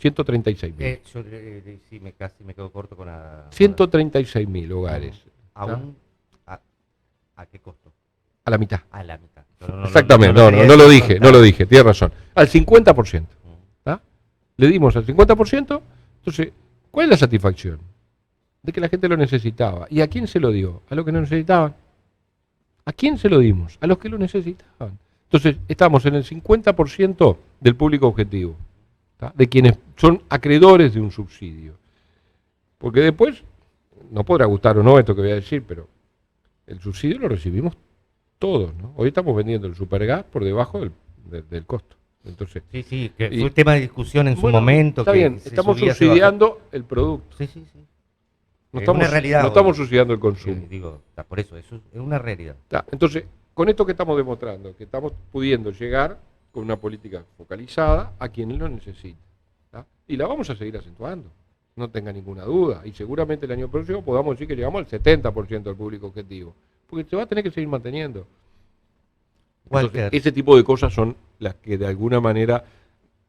[SPEAKER 9] 136.000.
[SPEAKER 1] Sí, casi me quedo corto con la...
[SPEAKER 9] 136.000 hogares.
[SPEAKER 1] ¿Aún? ¿A qué costo?
[SPEAKER 9] A la mitad.
[SPEAKER 1] A la mitad.
[SPEAKER 9] Exactamente, no lo dije, tiene razón. Al 50%. ¿Tá? Le dimos al 50%, entonces, ¿cuál es la satisfacción? De que la gente lo necesitaba. ¿Y a quién se lo dio? A los que no necesitaban. ¿A quién se lo dimos? A los que lo necesitaban. Entonces, estamos en el 50% del público objetivo, ¿tá? De quienes son acreedores de un subsidio. Porque después, no podrá gustar o no esto que voy a decir, pero el subsidio lo recibimos todos, ¿no? Hoy estamos vendiendo el supergas por debajo del costo. Entonces,
[SPEAKER 1] sí, que fue tema de discusión en su momento.
[SPEAKER 9] Está bien, estamos subsidiando el producto.
[SPEAKER 1] Sí.
[SPEAKER 9] No estamos,
[SPEAKER 1] una realidad,
[SPEAKER 9] no estamos subsidiando el consumo.
[SPEAKER 1] Digo, por eso es una realidad.
[SPEAKER 9] Entonces, con esto que estamos demostrando, que estamos pudiendo llegar con una política focalizada a quienes lo necesitan. ¿Tá? Y la vamos a seguir acentuando, no tenga ninguna duda. Y seguramente el año próximo podamos decir que llegamos al 70% del público objetivo. Porque se va a tener que seguir manteniendo. Entonces, ese tipo de cosas son las que de alguna manera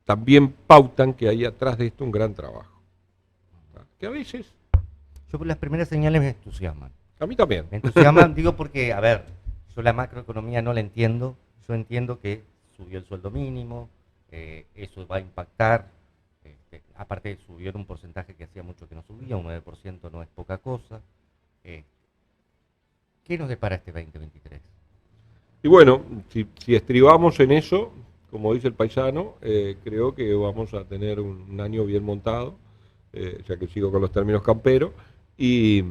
[SPEAKER 9] también pautan que hay atrás de esto un gran trabajo. ¿Tá? Que a veces...
[SPEAKER 1] Yo por las primeras señales me entusiasman.
[SPEAKER 9] A mí también.
[SPEAKER 1] Me entusiasman, digo porque, a ver, yo la macroeconomía no la entiendo. Yo entiendo que subió el sueldo mínimo, eso va a impactar. Aparte subió en un porcentaje que hacía mucho que no subía, un 9% no es poca cosa. ¿Qué nos depara este 2023?
[SPEAKER 9] Y bueno, si estribamos en eso, como dice el paisano, creo que vamos a tener un año bien montado, ya que sigo con los términos camperos, y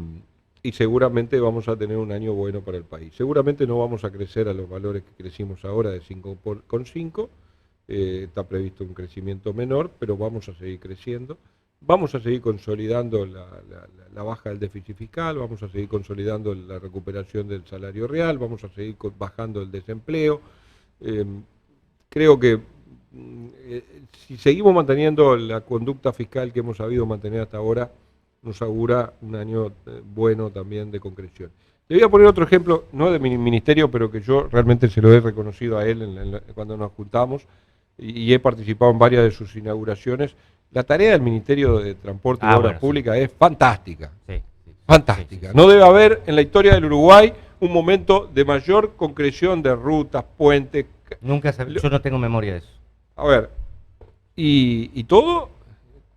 [SPEAKER 9] seguramente vamos a tener un año bueno para el país. Seguramente no vamos a crecer a los valores que crecimos ahora de 5,5, está previsto un crecimiento menor, pero vamos a seguir creciendo. Vamos a seguir consolidando la baja del déficit fiscal, vamos a seguir consolidando la recuperación del salario real, vamos a seguir bajando el desempleo. Creo que si seguimos manteniendo la conducta fiscal que hemos sabido mantener hasta ahora, nos augura un año bueno también de concreción. Le voy a poner otro ejemplo, no de mi ministerio, pero que yo realmente se lo he reconocido a él cuando nos juntamos y he participado en varias de sus inauguraciones. La tarea del Ministerio de Transporte y Obras Públicas es fantástica. Fantástica. No debe haber en la historia del Uruguay un momento de mayor concreción de rutas, puentes.
[SPEAKER 1] Yo no tengo memoria de eso.
[SPEAKER 9] A ver, y todo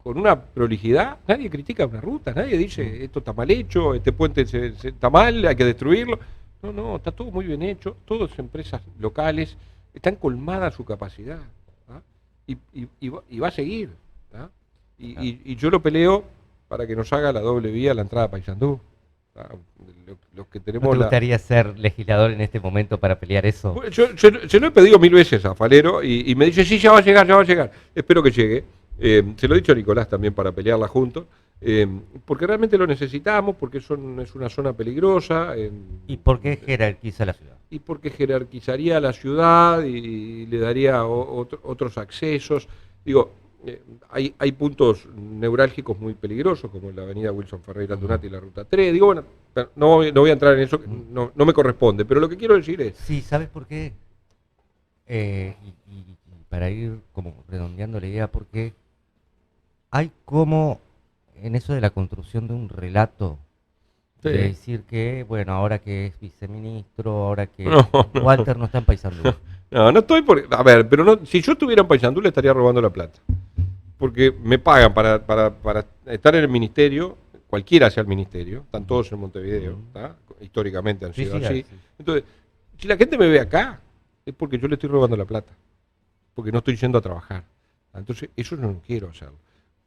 [SPEAKER 9] con una prolijidad. Nadie critica una ruta, nadie dice esto está mal hecho, este puente está mal, hay que destruirlo. No, está todo muy bien hecho, todas empresas locales están colmadas su capacidad, ¿tá? Y va a seguir, ¿tá? Y yo lo peleo para que nos haga la doble vía la entrada a Paysandú. Los que tenemos.
[SPEAKER 1] ¿No te gustaría ser legislador en este momento para pelear eso?
[SPEAKER 9] Bueno, yo lo he pedido 1000 veces a Falero y me dice, sí, ya va a llegar. Espero que llegue. Se lo he dicho a Nicolás también para pelearla juntos, porque realmente lo necesitamos, porque es una zona peligrosa.
[SPEAKER 1] ¿Y por qué jerarquiza la ciudad?
[SPEAKER 9] Y porque jerarquizaría la ciudad y le daría otros accesos. Digo, hay puntos neurálgicos muy peligrosos, como la avenida Wilson Ferreira Tunati y la ruta 3. Digo, bueno, no voy a entrar en eso, no me corresponde, pero lo que quiero decir es...
[SPEAKER 1] Sí, ¿sabes por qué? Y para ir como redondeando la idea, porque hay como en eso de la construcción de un relato,
[SPEAKER 9] Sí.
[SPEAKER 1] de decir que, bueno, ahora que es viceministro, ahora que
[SPEAKER 9] No.
[SPEAKER 1] Walter no está en Paysandú.
[SPEAKER 9] No estoy por... A ver, pero no, si yo estuviera en Paysandú le estaría robando la plata. Porque me pagan para estar en el ministerio, cualquiera sea el ministerio, están todos en Montevideo, ¿tá? Históricamente han sido así.
[SPEAKER 1] Sí.
[SPEAKER 9] Entonces, si la gente me ve acá, es porque yo le estoy robando la plata. Porque no estoy yendo a trabajar. Entonces, eso no quiero hacerlo.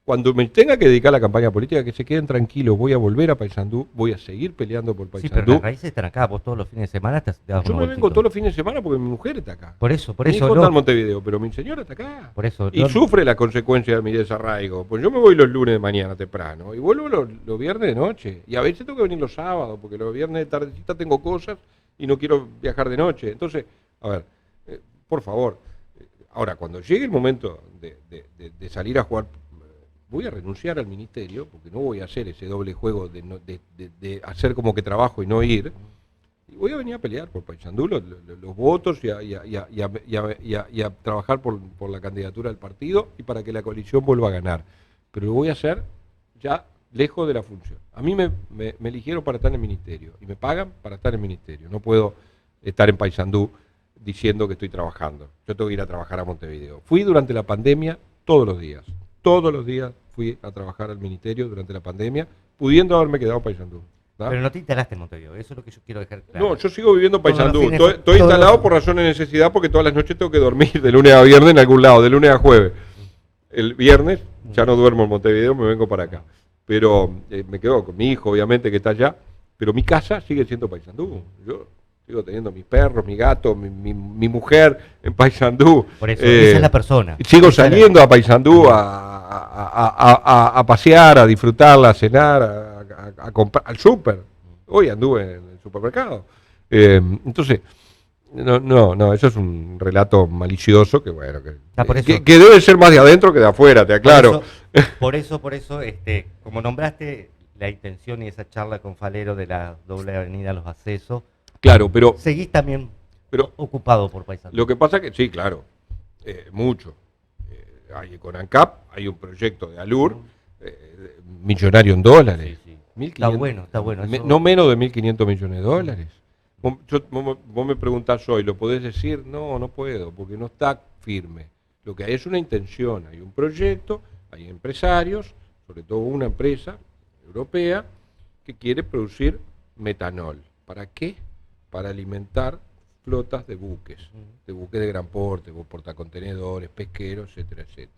[SPEAKER 9] Cuando me tenga que dedicar a la campaña política, que se queden tranquilos, voy a volver a Paysandú, voy a seguir peleando por
[SPEAKER 1] Sí, pero
[SPEAKER 9] Paysandú.
[SPEAKER 1] las raíces están acá, vos todos los fines de semana te das
[SPEAKER 9] Yo
[SPEAKER 1] unos
[SPEAKER 9] me vengo
[SPEAKER 1] vueltitos.
[SPEAKER 9] todos los fines de semana porque mi mujer está acá.
[SPEAKER 1] Por eso,
[SPEAKER 9] Mi hijo
[SPEAKER 1] no.
[SPEAKER 9] está en Montevideo, pero mi señora está acá.
[SPEAKER 1] Por eso,
[SPEAKER 9] Y
[SPEAKER 1] no-
[SPEAKER 9] sufre la consecuencia de mi desarraigo. Pues yo me voy los lunes de mañana temprano y vuelvo los viernes de noche. Y a veces tengo que venir los sábados, porque los viernes de tardecita tengo cosas y no quiero viajar de noche. Entonces, a ver, por favor, ahora cuando llegue el momento de salir a jugar, voy a renunciar al ministerio, porque no voy a hacer ese doble juego de hacer como que trabajo y no ir. Y voy a venir a pelear por Paysandú los votos y a trabajar por la candidatura del partido y para que la coalición vuelva a ganar. Pero lo voy a hacer ya lejos de la función. A mí me eligieron para estar en el ministerio y me pagan para estar en el ministerio. No puedo estar en Paysandú diciendo que estoy trabajando. Yo tengo que ir a trabajar a Montevideo. Fui durante la pandemia todos los días. Todos los días fui a trabajar al ministerio durante la pandemia, pudiendo haberme quedado en Paysandú. ¿tá?
[SPEAKER 1] Pero no te instalaste en Montevideo, eso es lo que yo quiero dejar claro.
[SPEAKER 9] No, yo sigo viviendo en
[SPEAKER 1] Todos los
[SPEAKER 9] Paysandú.
[SPEAKER 1] fines-
[SPEAKER 9] Estoy
[SPEAKER 1] todos
[SPEAKER 9] instalado
[SPEAKER 1] los-
[SPEAKER 9] por razones de necesidad porque todas las noches tengo que dormir de lunes a viernes en algún lado, de lunes a jueves. El viernes ya no duermo en Montevideo, me vengo para acá. Pero me quedo con mi hijo, obviamente, que está allá. Pero mi casa sigue siendo Paysandú. Yo sigo teniendo mis perros, mi gato, mi mujer en Paysandú.
[SPEAKER 1] Por eso, esa es la persona.
[SPEAKER 9] Sigo
[SPEAKER 1] Esa es la-
[SPEAKER 9] saliendo a Paysandú a pasear, a disfrutarla, a cenar, a comprar, al súper. Hoy anduve en el supermercado. Entonces, no, eso es un relato malicioso que bueno,
[SPEAKER 1] por eso.
[SPEAKER 9] que debe ser más de adentro que de afuera, te aclaro.
[SPEAKER 1] Por eso, como nombraste la intención y esa charla con Falero de la doble avenida Los Accesos,
[SPEAKER 9] Claro, pero
[SPEAKER 1] seguís también ocupado por Paysandú.
[SPEAKER 9] lo que pasa que sí, claro, mucho. Hay con ANCAP, hay un proyecto de ALUR, millonario en dólares.
[SPEAKER 1] Sí.
[SPEAKER 9] 1.500,
[SPEAKER 1] Está bueno. Eso...
[SPEAKER 9] No menos de 1.500 millones de dólares. Vos me preguntás hoy, ¿lo podés decir? No puedo, porque no está firme. Lo que hay es una intención, hay un proyecto, hay empresarios, sobre todo una empresa europea, que quiere producir metanol. ¿Para qué? Para alimentar flotas de buques de gran porte, portacontenedores, pesqueros, etcétera, etcétera.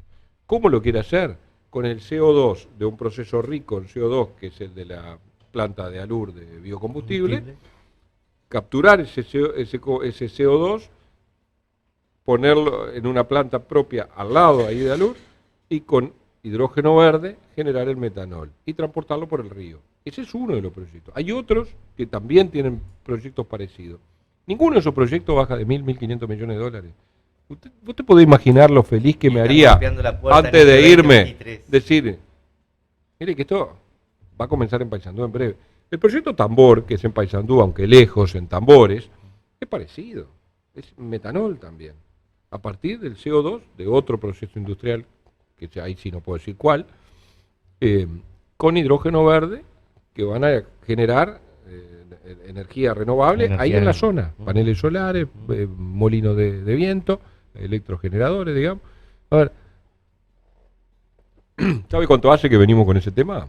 [SPEAKER 9] ¿Cómo lo quiere hacer? Con el CO2 de un proceso rico en CO2, que es el de la planta de ALUR de biocombustible, capturar ese CO2, ponerlo en una planta propia al lado ahí de ALUR y con hidrógeno verde generar el metanol y transportarlo por el río. Ese es uno de los proyectos. Hay otros que también tienen proyectos parecidos. Ninguno de esos proyectos baja de 1.500 millones de dólares. ¿Vos te podés imaginar lo feliz que me haría antes de irme decir, mire que esto va a comenzar en Paysandú en breve? El proyecto Tambor, que es en Paysandú, aunque lejos en Tambores, es parecido. Es metanol también. A partir del CO2 de otro proceso industrial, que ahí sí no puedo decir cuál, con hidrógeno verde, que van a generar energía renovable ahí en la zona. Paneles solares, molinos de viento, electrogeneradores, digamos. A ver, ¿sabe cuánto hace que venimos con ese tema?